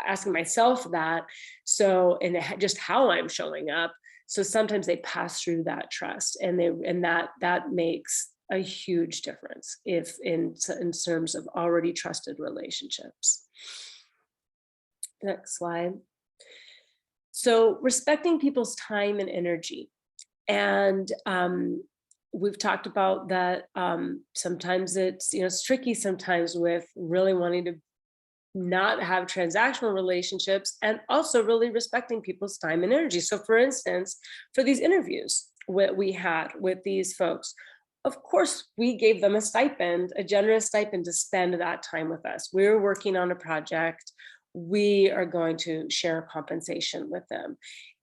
[SPEAKER 8] asking myself that. So, and just how I'm showing up. So sometimes they pass through that trust, and that makes a huge difference if in terms of already trusted relationships. Next slide. So respecting people's time and energy. And we've talked about that. Sometimes it's tricky sometimes with really wanting to not have transactional relationships, and also really respecting people's time and energy. So for instance, for these interviews we had with these folks, of course, we gave them a stipend, a generous stipend to spend that time with us. We were working on a project. We are going to share compensation with them.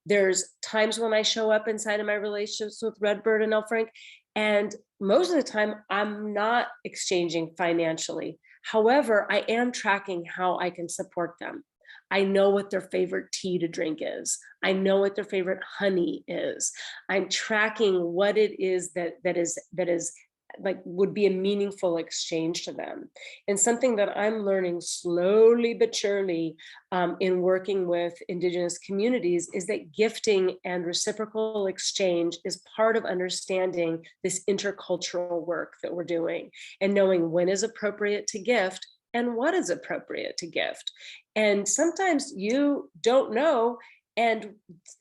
[SPEAKER 8] There's times when I show up inside of my relationships with Redbird and Elle Frank, and most of the time I'm not exchanging financially. However, I am tracking how I can support them. I know what their favorite tea to drink is. I know what their favorite honey is. I'm tracking what it is that is like would be a meaningful exchange to them. And something that I'm learning slowly but surely in working with Indigenous communities is that gifting and reciprocal exchange is part of understanding this intercultural work that we're doing, and knowing when is appropriate to gift and what is appropriate to gift. And sometimes you don't know, and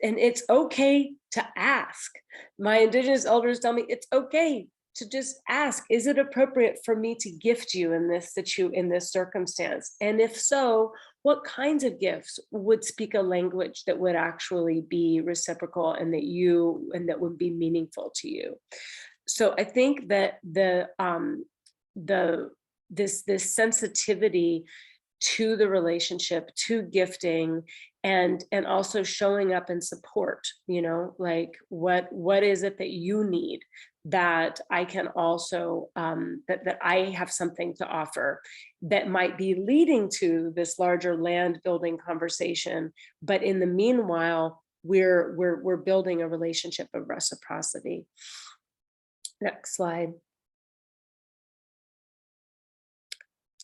[SPEAKER 8] it's okay to ask. My Indigenous elders tell me it's okay to just ask, is it appropriate for me to gift you in this circumstance? And if so, what kinds of gifts would speak a language that would actually be reciprocal and that would be meaningful to you? So I think that this sensitivity to the relationship, to gifting, and also showing up in support, like what is it that you need that I can also, that I have something to offer that might be leading to this larger land building conversation. But in the meanwhile, we're building a relationship of reciprocity. Next slide.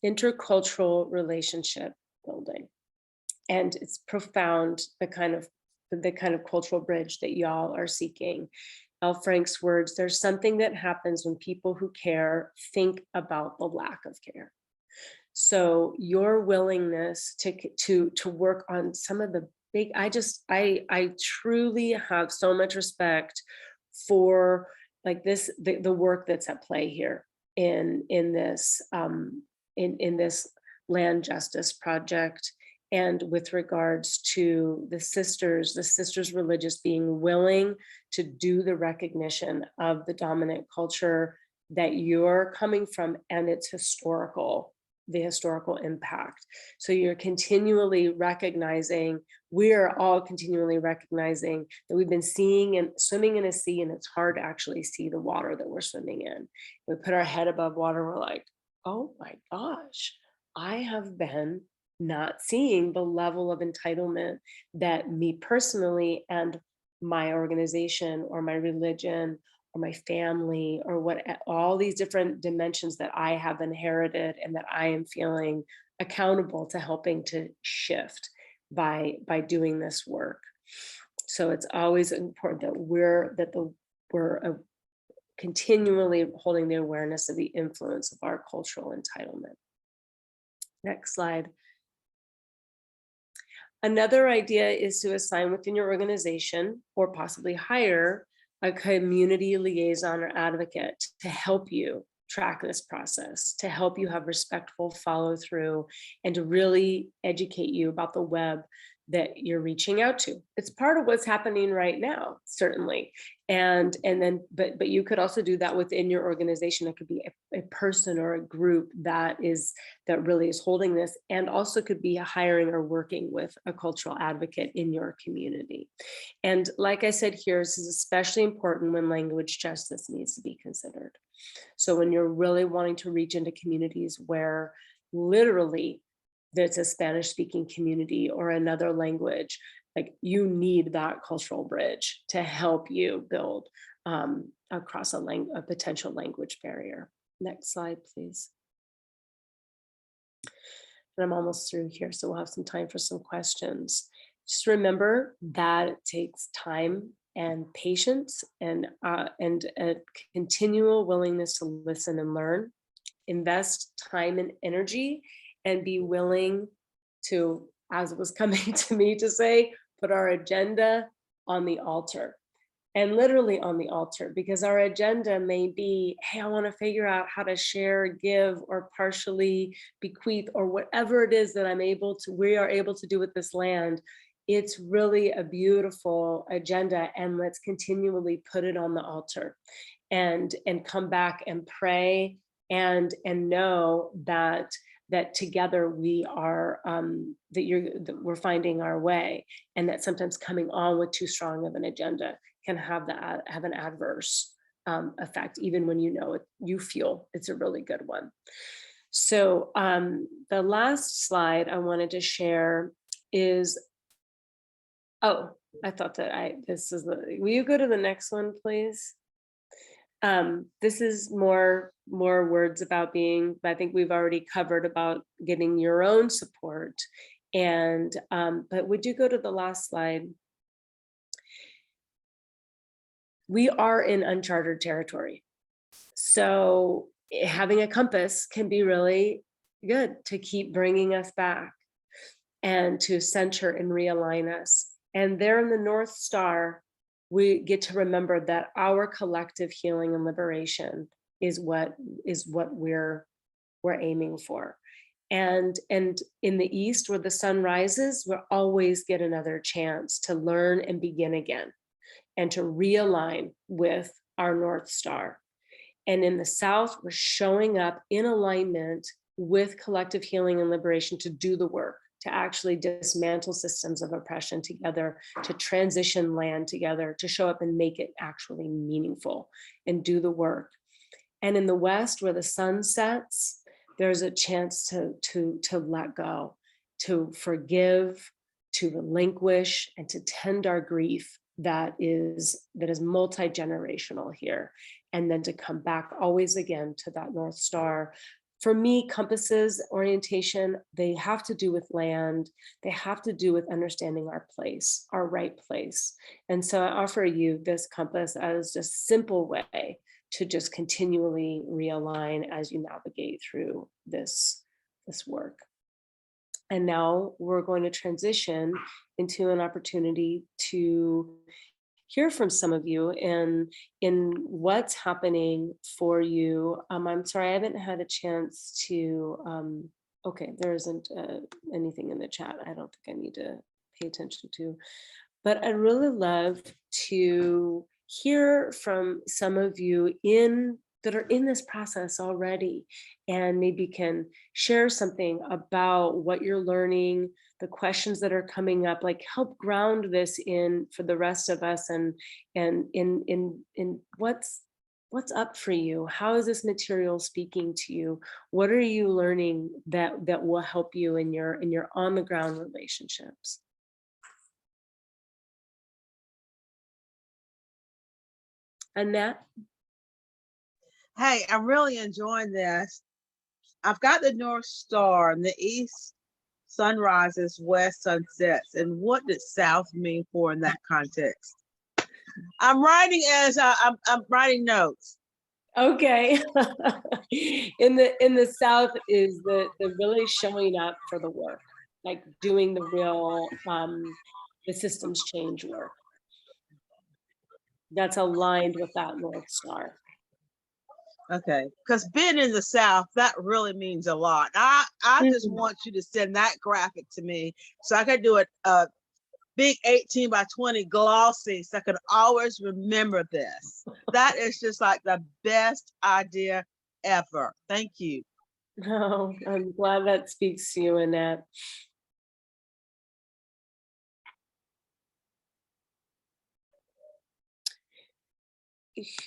[SPEAKER 8] Intercultural relationship building. And it's profound, the kind of the kind of cultural bridge that y'all are seeking. L. Frank's words, there's something that happens when people who care think about the lack of care. So your willingness to work on some of the big, I truly have so much respect for like this, the work that's at play here in this land justice project, and with regards to the sisters religious being willing to do the recognition of the dominant culture that you're coming from and its the historical impact. So you're continually recognizing, we're all continually recognizing that we've been seeing and swimming in a sea, and it's hard to actually see the water that we're swimming in. We put our head above water, we're like, oh my gosh, I have been not seeing the level of entitlement that me personally and my organization or my religion or my family or what, all these different dimensions that I have inherited and that I am feeling accountable to helping to shift by doing this work. So it's always important that we're continually holding the awareness of the influence of our cultural entitlement. Next slide. Another idea is to assign within your organization or possibly hire a community liaison or advocate to help you track this process, to help you have respectful follow through, and to really educate you about the web that you're reaching out to. It's part of what's happening right now, certainly. And then, but you could also do that within your organization. It could be a person or a group that really is holding this, and also could be hiring or working with a cultural advocate in your community. And like I said here, this is especially important when language justice needs to be considered. So when you're really wanting to reach into communities where literally there's a Spanish speaking community or another language, like you need that cultural bridge to help you build across a potential language barrier. Next slide, please. And I'm almost through here, so we'll have some time for some questions. Just remember that it takes time and patience and a continual willingness to listen and learn, invest time and energy, and be willing to, as it was coming to me to say, put our agenda on the altar, and literally on the altar, because our agenda may be, hey, I want to figure out how to share, give, or partially bequeath, or whatever it is that we are able to do with this land. It's really a beautiful agenda, and let's continually put it on the altar and come back and pray and know that together we are that we're finding our way, and that sometimes coming on with too strong of an agenda can have an adverse effect, even when you feel it's a really good one. So the last slide I wanted to share is, oh, I thought that will you go to the next one, please? This is more words about being, I think we've already covered about getting your own support. And, but would you go to the last slide? We are in uncharted territory. So having a compass can be really good to keep bringing us back and to center and realign us. And there in the North Star, we get to remember that our collective healing and liberation is what we're aiming for. And in the East, where the sun rises, we'll always get another chance to learn and begin again, and to realign with our North Star. And in the South, we're showing up in alignment with collective healing and liberation to do the work, to actually dismantle systems of oppression together, to transition land together, to show up and make it actually meaningful and do the work. And in the West, where the sun sets, there's a chance to let go, to forgive, to relinquish, and to tend our grief that is multi-generational here. And then to come back always again to that North Star for me, compasses, orientation, they have to do with land. They have to do with understanding our place, our right place. And so I offer you this compass as a simple way to just continually realign as you navigate through this work. And now we're going to transition into an opportunity to hear from some of you in what's happening for you. I'm sorry, I haven't had a chance to, okay, there isn't anything in the chat I don't think I need to pay attention to, but I'd really love to hear from some of you that are in this process already, and maybe can share something about what you're learning, the questions that are coming up, like help ground this in for the rest of us, and in what's up for you. How is this material speaking to you? What are you learning that will help you in your on the ground relationships? Annette?
[SPEAKER 11] Hey, I'm really enjoying this. I've got the North Star and the East sunrises, West sunsets. And what did South mean for in that context? I'm writing as I'm writing notes.
[SPEAKER 8] Okay. in the South is the really showing up for the work, like doing the real the systems change work. That's aligned with that North Star.
[SPEAKER 11] Okay, because being in the South, that really means a lot. I just want you to send that graphic to me so I could do a big 18 by 20 glossy so I could always remember this. That is just like the best idea ever. Thank you.
[SPEAKER 8] Oh, I'm glad that speaks to you, Annette.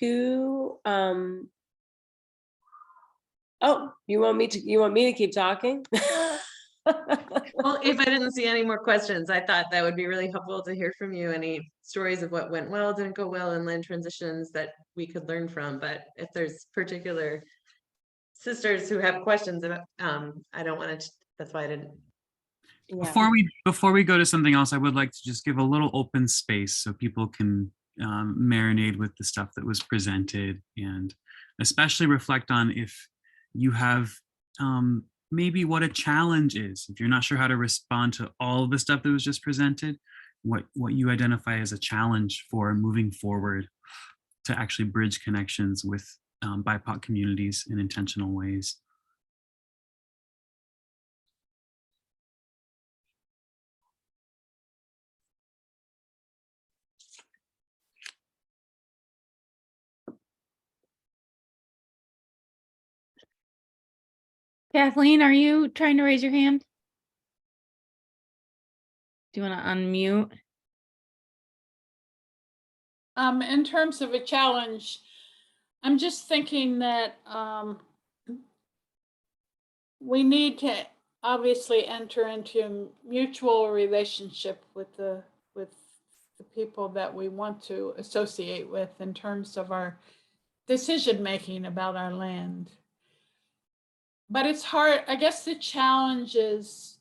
[SPEAKER 8] Who oh, you want me to keep talking?
[SPEAKER 12] Well, if I didn't see any more questions, I thought that would be really helpful to hear from you, any stories of what went well, didn't go well in land transitions that we could learn from. But if there's particular sisters who have questions about, I don't want to, that's why I didn't.
[SPEAKER 8] Yeah.
[SPEAKER 1] Before we go to something else, I would like to just give a little open space so people can marinate with the stuff that was presented, and especially reflect on if you have maybe what a challenge is. If you're not sure how to respond to all of the stuff that was just presented, what you identify as a challenge for moving forward to actually bridge connections with BIPOC communities in intentional ways.
[SPEAKER 6] Kathleen, are you trying to raise your hand? Do you want to unmute?
[SPEAKER 10] In terms of a challenge, I'm just thinking that we need to obviously enter into a mutual relationship with the people that we want to associate with in terms of our decision making about our land. But it's hard. I guess the challenge is,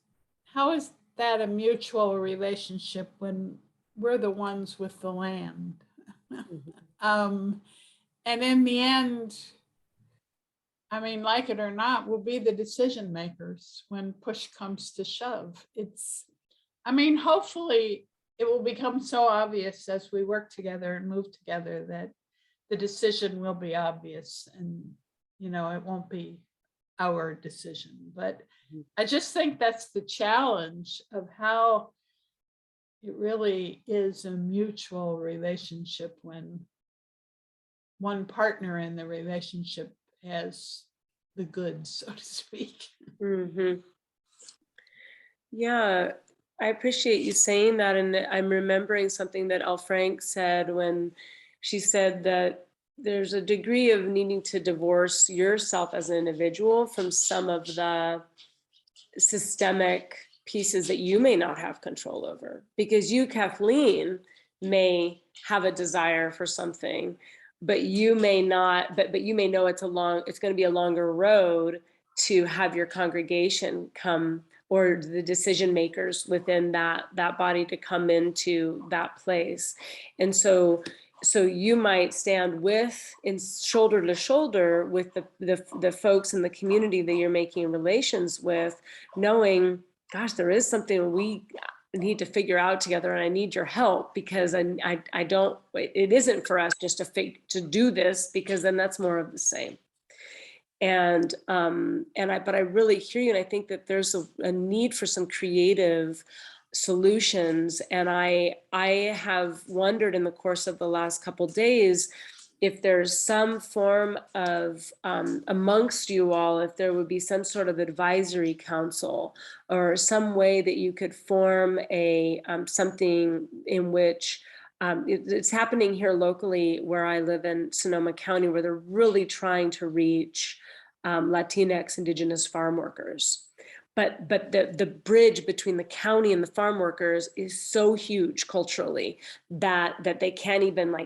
[SPEAKER 10] how is that a mutual relationship when we're the ones with the land? And in the end, I mean, like it or not, we'll be the decision makers when push comes to shove. I mean, hopefully it will become so obvious as we work together and move together that the decision will be obvious, and, you know, it won't be our decision. But I just think that's the challenge of how it really is a mutual relationship when one partner in the relationship has the goods, so to speak.
[SPEAKER 8] Mm-hmm. Yeah, I appreciate you saying that. And I'm remembering something that Elle Frank said when she said that there's a degree of needing to divorce yourself as an individual from some of the systemic pieces that you may not have control over, because you, Kathleen, may have a desire for something, but you may not, but you may know it's going to be a longer road to have your congregation come, or the decision makers within that body to come into that place. And so you might stand in shoulder to shoulder with the folks in the community that you're making relations with, knowing, gosh, there is something we need to figure out together, and I need your help, because I don't, it isn't for us just to do this, because then that's more of the same. But I really hear you, and I think that there's a need for some creative solutions. And I have wondered in the course of the last couple of days if there's some form of amongst you all, if there would be some sort of advisory council, or some way that you could form a something in which it's happening here locally where I live in Sonoma County, where they're really trying to reach Latinx Indigenous farm workers. But the bridge between the county and the farm workers is so huge culturally that they can't even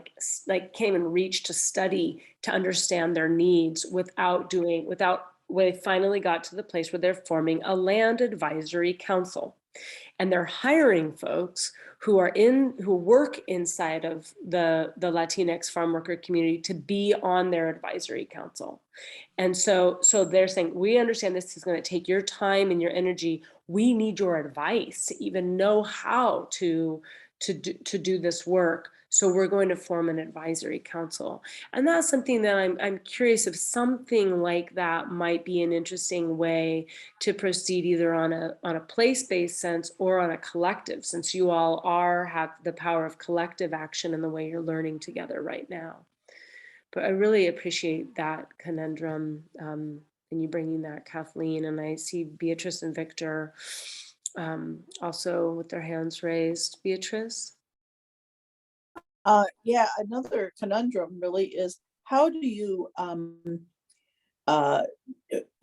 [SPEAKER 8] can't even reach to study to understand their needs without they finally got to the place where they're forming a land advisory council. And they're hiring folks who work inside of the Latinx farm worker community to be on their advisory council. And so they're saying, we understand this is going to take your time and your energy. We need your advice to even know how to do this work. So we're going to form an advisory council. And that's something that I'm curious if something like that might be an interesting way to proceed, either on a place-based sense or on a collective, since you all have the power of collective action in the way you're learning together right now. But I really appreciate that conundrum and you bringing that, Kathleen. And I see Beatrice and Victor also with their hands raised. Beatrice?
[SPEAKER 13] Yeah, another conundrum really is, how do you,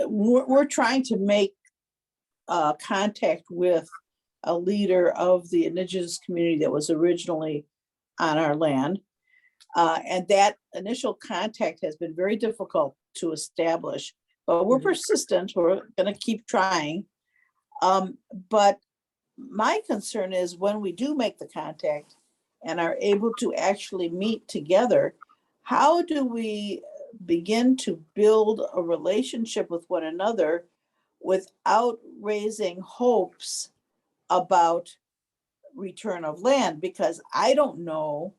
[SPEAKER 13] we're trying to make contact with a leader of the indigenous community that was originally on our land. And that initial contact has been very difficult to establish, but we're persistent. We're going to keep trying. But my concern is, when we do make the contact and are able to actually meet together, how do we begin to build a relationship with one another without raising hopes about return of land? Because I don't know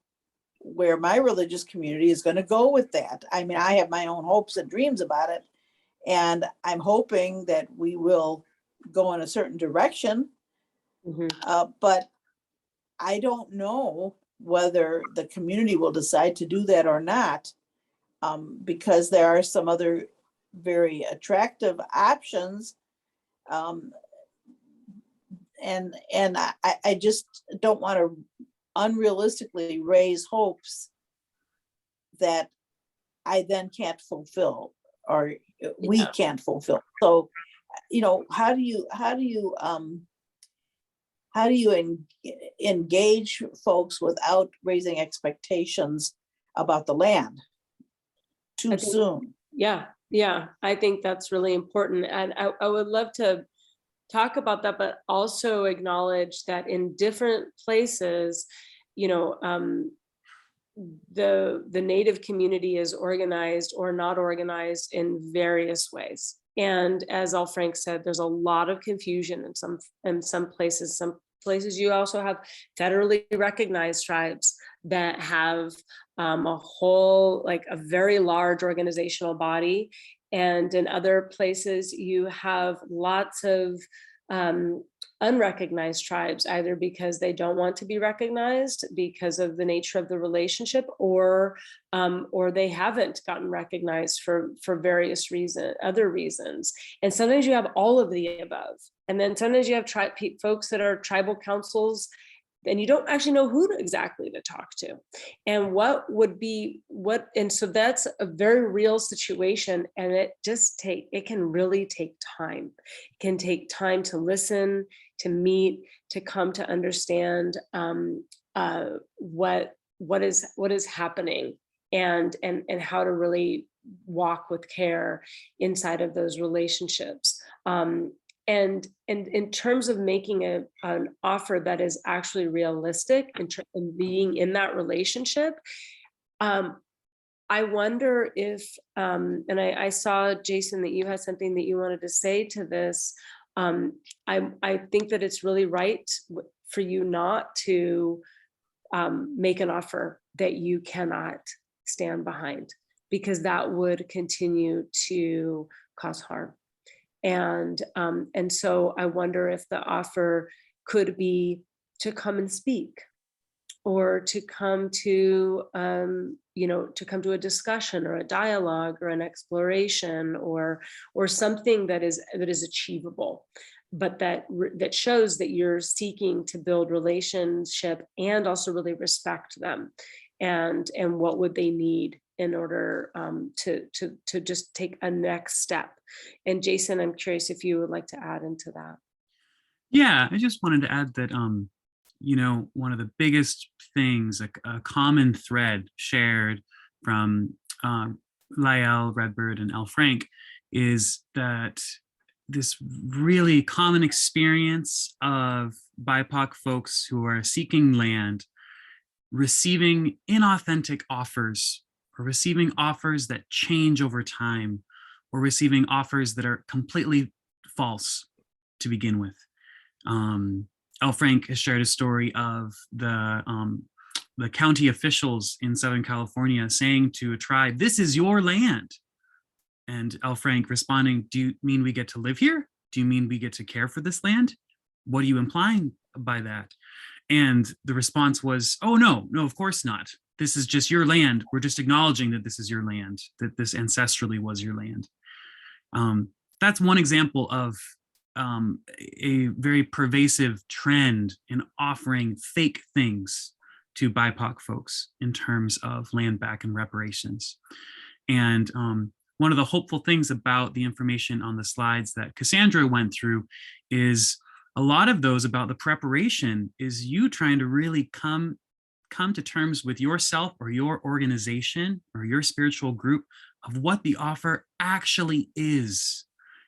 [SPEAKER 13] where my religious community is going to go with that. I mean, I have my own hopes and dreams about it, and I'm hoping that we will go in a certain direction. But I don't know whether the community will decide to do that or not, because there are some other very attractive options. And I just don't want to unrealistically raise hopes that I then can't fulfill, or we can't fulfill. So, how do you engage folks without raising expectations about the land too soon?
[SPEAKER 8] Yeah, I think that's really important. And I would love to talk about that, but also acknowledge that in different places, the Native community is organized or not organized in various ways. And as Al Frank said, there's a lot of confusion in some places. Some places you also have federally recognized tribes that have a whole, a very large organizational body. And in other places you have lots of unrecognized tribes, either because they don't want to be recognized because of the nature of the relationship, or they haven't gotten recognized for various other reasons. And sometimes you have all of the above. And then sometimes you have folks that are tribal councils, and you don't actually know who exactly to talk to, and and so that's a very real situation. And it can really take time. It can take time to listen, to meet, to come to understand what is happening, and how to really walk with care inside of those relationships. And in terms of making an offer that is actually realistic and being in that relationship, I wonder if, and I saw, Jason, that you had something that you wanted to say to this. I think that it's really right for you not to make an offer that you cannot stand behind, because that would continue to cause harm. And so I wonder if the offer could be to come and speak, or to come to, to come to a discussion or a dialogue or an exploration, or something that is achievable, but that shows that you're seeking to build relationship and also really respect them, and what would they need in order to just take a next step. And Jason, I'm curious if you would like to add into that.
[SPEAKER 1] Yeah, I just wanted to add that, one of the biggest things, a common thread shared from Lyell, Redbird, and L. Frank, is that this really common experience of BIPOC folks who are seeking land, receiving inauthentic offers, or receiving offers that change over time, or receiving offers that are completely false to begin with. L. Frank has shared a story of the county officials in Southern California saying to a tribe, "This is your land." And L. Frank responding, "Do you mean we get to live here? Do you mean we get to care for this land? What are you implying by that?" And the response was, "Oh, no, of course not. This is just your land. We're just acknowledging that this is your land, that this ancestrally was your land." That's one example of a very pervasive trend in offering fake things to BIPOC folks in terms of land back and reparations. And one of the hopeful things about the information on the slides that Cassandra went through is a lot of those about the preparation is you trying to really come to terms with yourself or your organization or your spiritual group of what the offer actually is.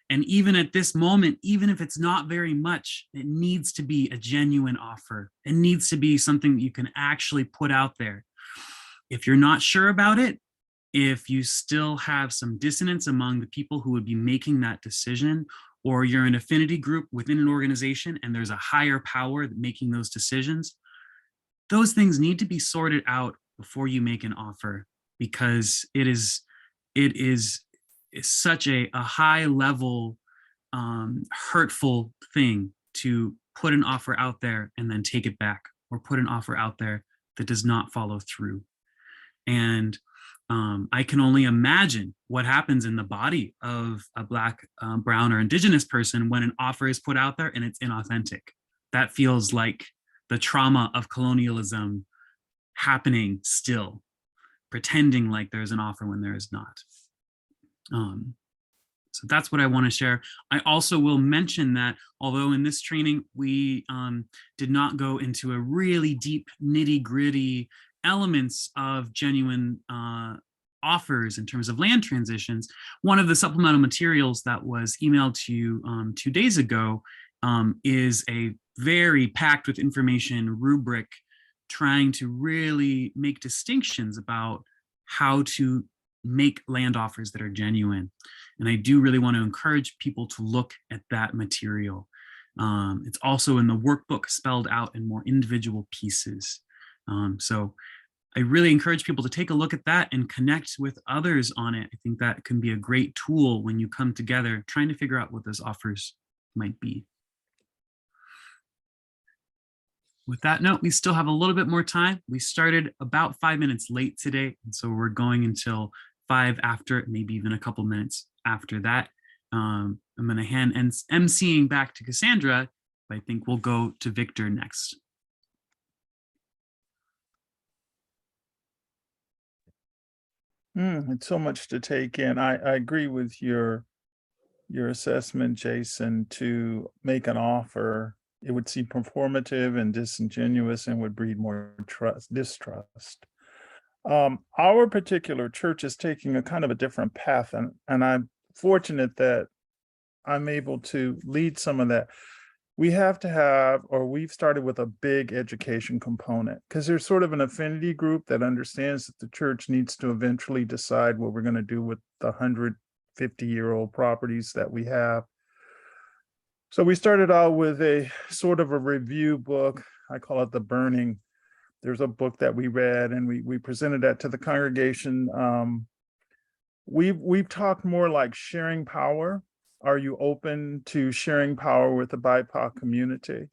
[SPEAKER 1] And even at this moment, even if it's not very much, it needs to be a genuine offer. It needs to be something that you can actually put out there. If you're not sure about it, if you still have some dissonance among the people who would be making that decision, or you're an affinity group within an organization and there's a higher power making those decisions, those things need to be sorted out before you make an offer, because it is such a high level hurtful thing to put an offer out there and then take it back, or put an offer out there that does not follow through. And I can only imagine what happens in the body of a Black, brown, or Indigenous person when an offer is put out there and it's inauthentic. That feels like the trauma of colonialism happening still, pretending like there's an offer when there is not. So that's what I want to share. I also will mention that although in this training we did not go into a really deep nitty-gritty elements of genuine offers in terms of land transitions, one of the supplemental materials that was emailed to you 2 days ago is a very packed with information rubric trying to really make distinctions about how to make land offers that are genuine. And I do really want to encourage people to look at that material. It's also in the workbook spelled out in more individual pieces. So I really encourage people to take a look at that and connect with others on it. I think that can be a great tool when you come together trying to figure out what those offers might be. With that note, we still have a little bit more time. We started about 5 minutes late today, and so we're going until 5 after, maybe even a couple minutes after that. I'm going to hand emceeing back to Cassandra, but I think we'll go to Victor next.
[SPEAKER 5] It's so much to take in. I agree with your assessment, Jason. To make an offer, it would seem performative and disingenuous and would breed more distrust. Our particular church is taking a kind of a different path, and I'm fortunate that I'm able to lead some of that. We have to have, or we've started with a big education component, because there's sort of an affinity group that understands that the church needs to eventually decide what we're going to do with the 150-year-old properties that we have. So we started out with a sort of a review book. I call it The Burning. There's a book that we read, and we presented that to the congregation. We've talked more like sharing power. Are you open to sharing power with the BIPOC community?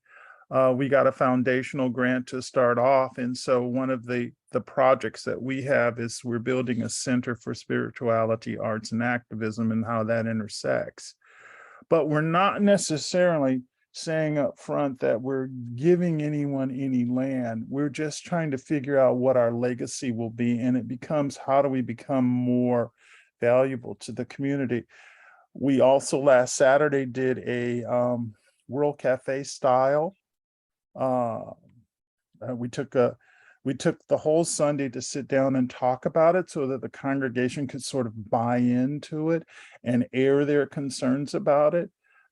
[SPEAKER 5] We got a foundational grant to start off, and so one of the projects that we have is we're building a center for spirituality, arts, and activism, and how that intersects. But we're not necessarily saying up front that we're giving anyone any land. We're just trying to figure out what our legacy will be, and it becomes, how do we become more valuable to the community? We also last Saturday did a World Cafe style. We took the whole Sunday to sit down and talk about it so that the congregation could sort of buy into it and air their concerns about it,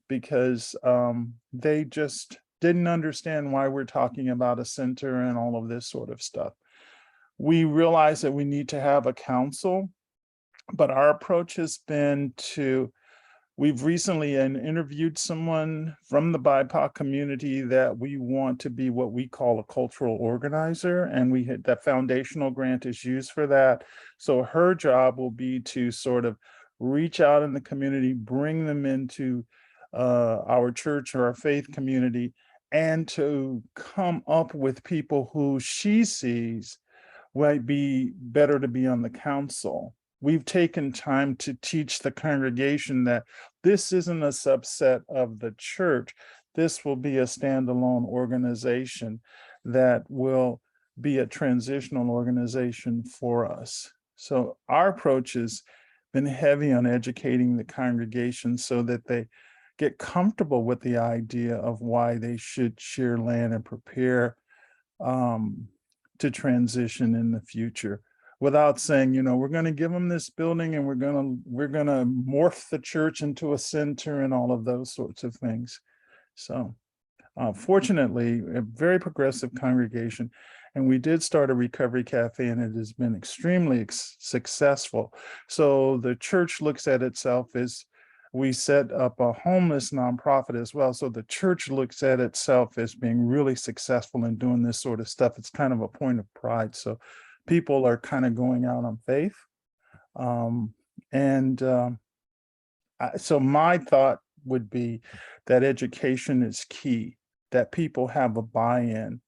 [SPEAKER 5] because they just didn't understand why we're talking about a center and all of this sort of stuff. We realized that we need to have a council, but our approach has been to, we've recently interviewed someone from the BIPOC community that we want to be what we call a cultural organizer, and we had that foundational grant is used for that. So her job will be to sort of reach out in the community, bring them into our church or our faith community, and to come up with people who she sees might be better to be on the council. We've taken time to teach the congregation that this isn't a subset of the church. This will be a standalone organization that will be a transitional organization for us. So our approach has been heavy on educating the congregation so that they get comfortable with the idea of why they should share land and prepare to transition in the future, without saying, you know, we're going to give them this building and we're going to morph the church into a center and all of those sorts of things. So fortunately, a very progressive congregation, and we did start a recovery cafe, and it has been extremely successful. So the church looks at itself as, we set up a homeless nonprofit as well. So the church looks at itself as being really successful in doing this sort of stuff. It's kind of a point of pride. So people are kind of going out on faith. So my thought would be that education is key, that people have a buy-in,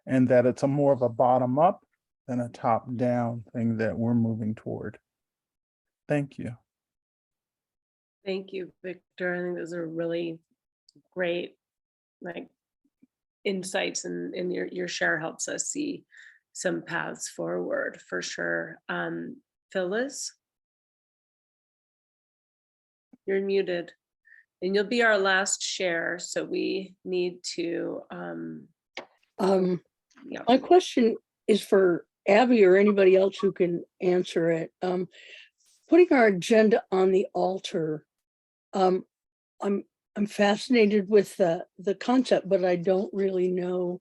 [SPEAKER 5] and that it's more of a bottom-up than a top-down thing that we're moving toward. Thank you.
[SPEAKER 8] Thank you, Victor. I think those are really great, like, insights, and your share helps us see some paths forward for sure. Phyllis, you're muted, and you'll be our last share, so we need to yeah.
[SPEAKER 9] My question is for Abby or anybody else who can answer it. Putting our agenda on the altar, I'm fascinated with the concept, but I don't really know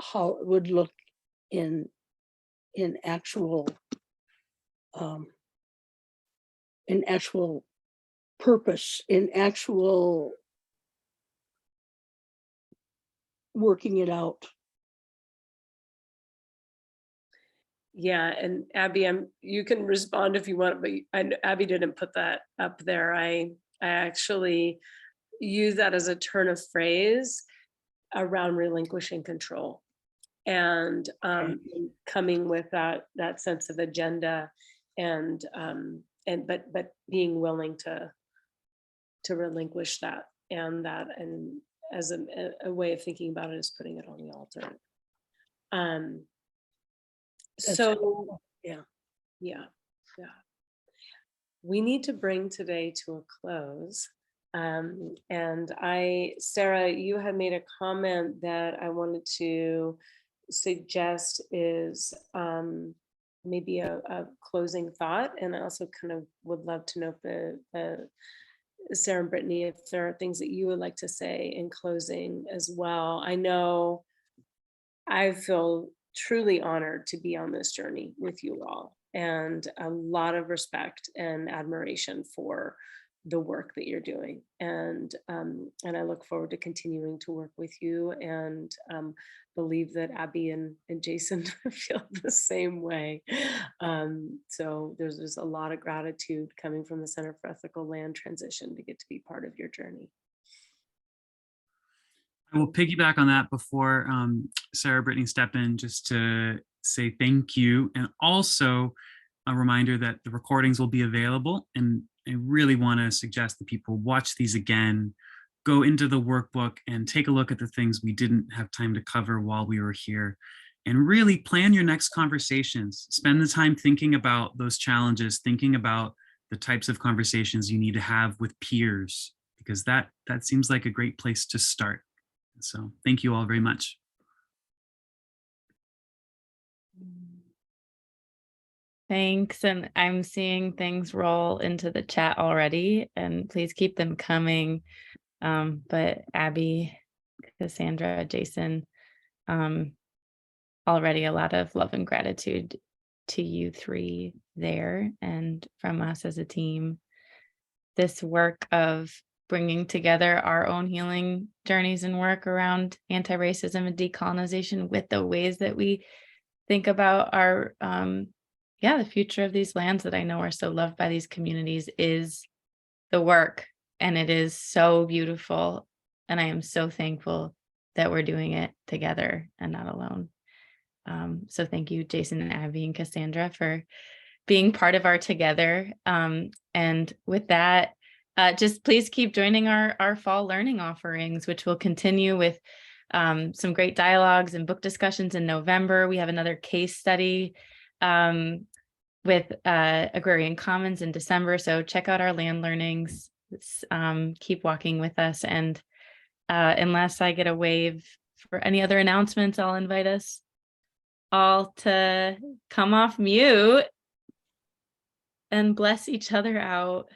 [SPEAKER 9] how it would look in actual purpose, in actual working it out.
[SPEAKER 8] Yeah, and Abby, you can respond if you want, but Abby didn't put that up there. I actually use that as a turn of phrase around relinquishing control, and coming with that sense of agenda, and but being willing to relinquish that, and as a way of thinking about it is putting it on the altar. So yeah. We need to bring today to a close. And Sarah, you had made a comment that I wanted to suggest is maybe a closing thought. And I also kind of would love to know if the Sarah and Brittany, if there are things that you would like to say in closing as well. I know I feel truly honored to be on this journey with you all, and a lot of respect and admiration for the work that you're doing. And I look forward to continuing to work with you, and believe that Abby and Jason feel the same way. So there's a lot of gratitude coming from the Center for Ethical Land Transition to get to be part of your journey.
[SPEAKER 1] I will piggyback on that before Sarah, Brittany step in, just to say thank you. And also a reminder that the recordings will be available. And I really want to suggest that people watch these again, go into the workbook and take a look at the things we didn't have time to cover while we were here. And really plan your next conversations. Spend the time thinking about those challenges, thinking about the types of conversations you need to have with peers, because that seems like a great place to start. So thank you all very much.
[SPEAKER 6] Thanks. And I'm seeing things roll into the chat already, and please keep them coming. But Abby, Cassandra, Jason, already a lot of love and gratitude to you three there, and from us as a team. This work of bringing together our own healing journeys and work around anti-racism and decolonization with the ways that we think about our the future of these lands that I know are so loved by these communities is the work, and it is so beautiful, and I am so thankful that we're doing it together and not alone. So thank you, Jason and Abby and Cassandra, for being part of our together. And with that, just please keep joining our fall learning offerings, which will continue with some great dialogues and book discussions in November. We have another case study with Agrarian Commons in December. So check out our land learnings, keep walking with us. And unless I get a wave for any other announcements, I'll invite us all to come off mute and bless each other out.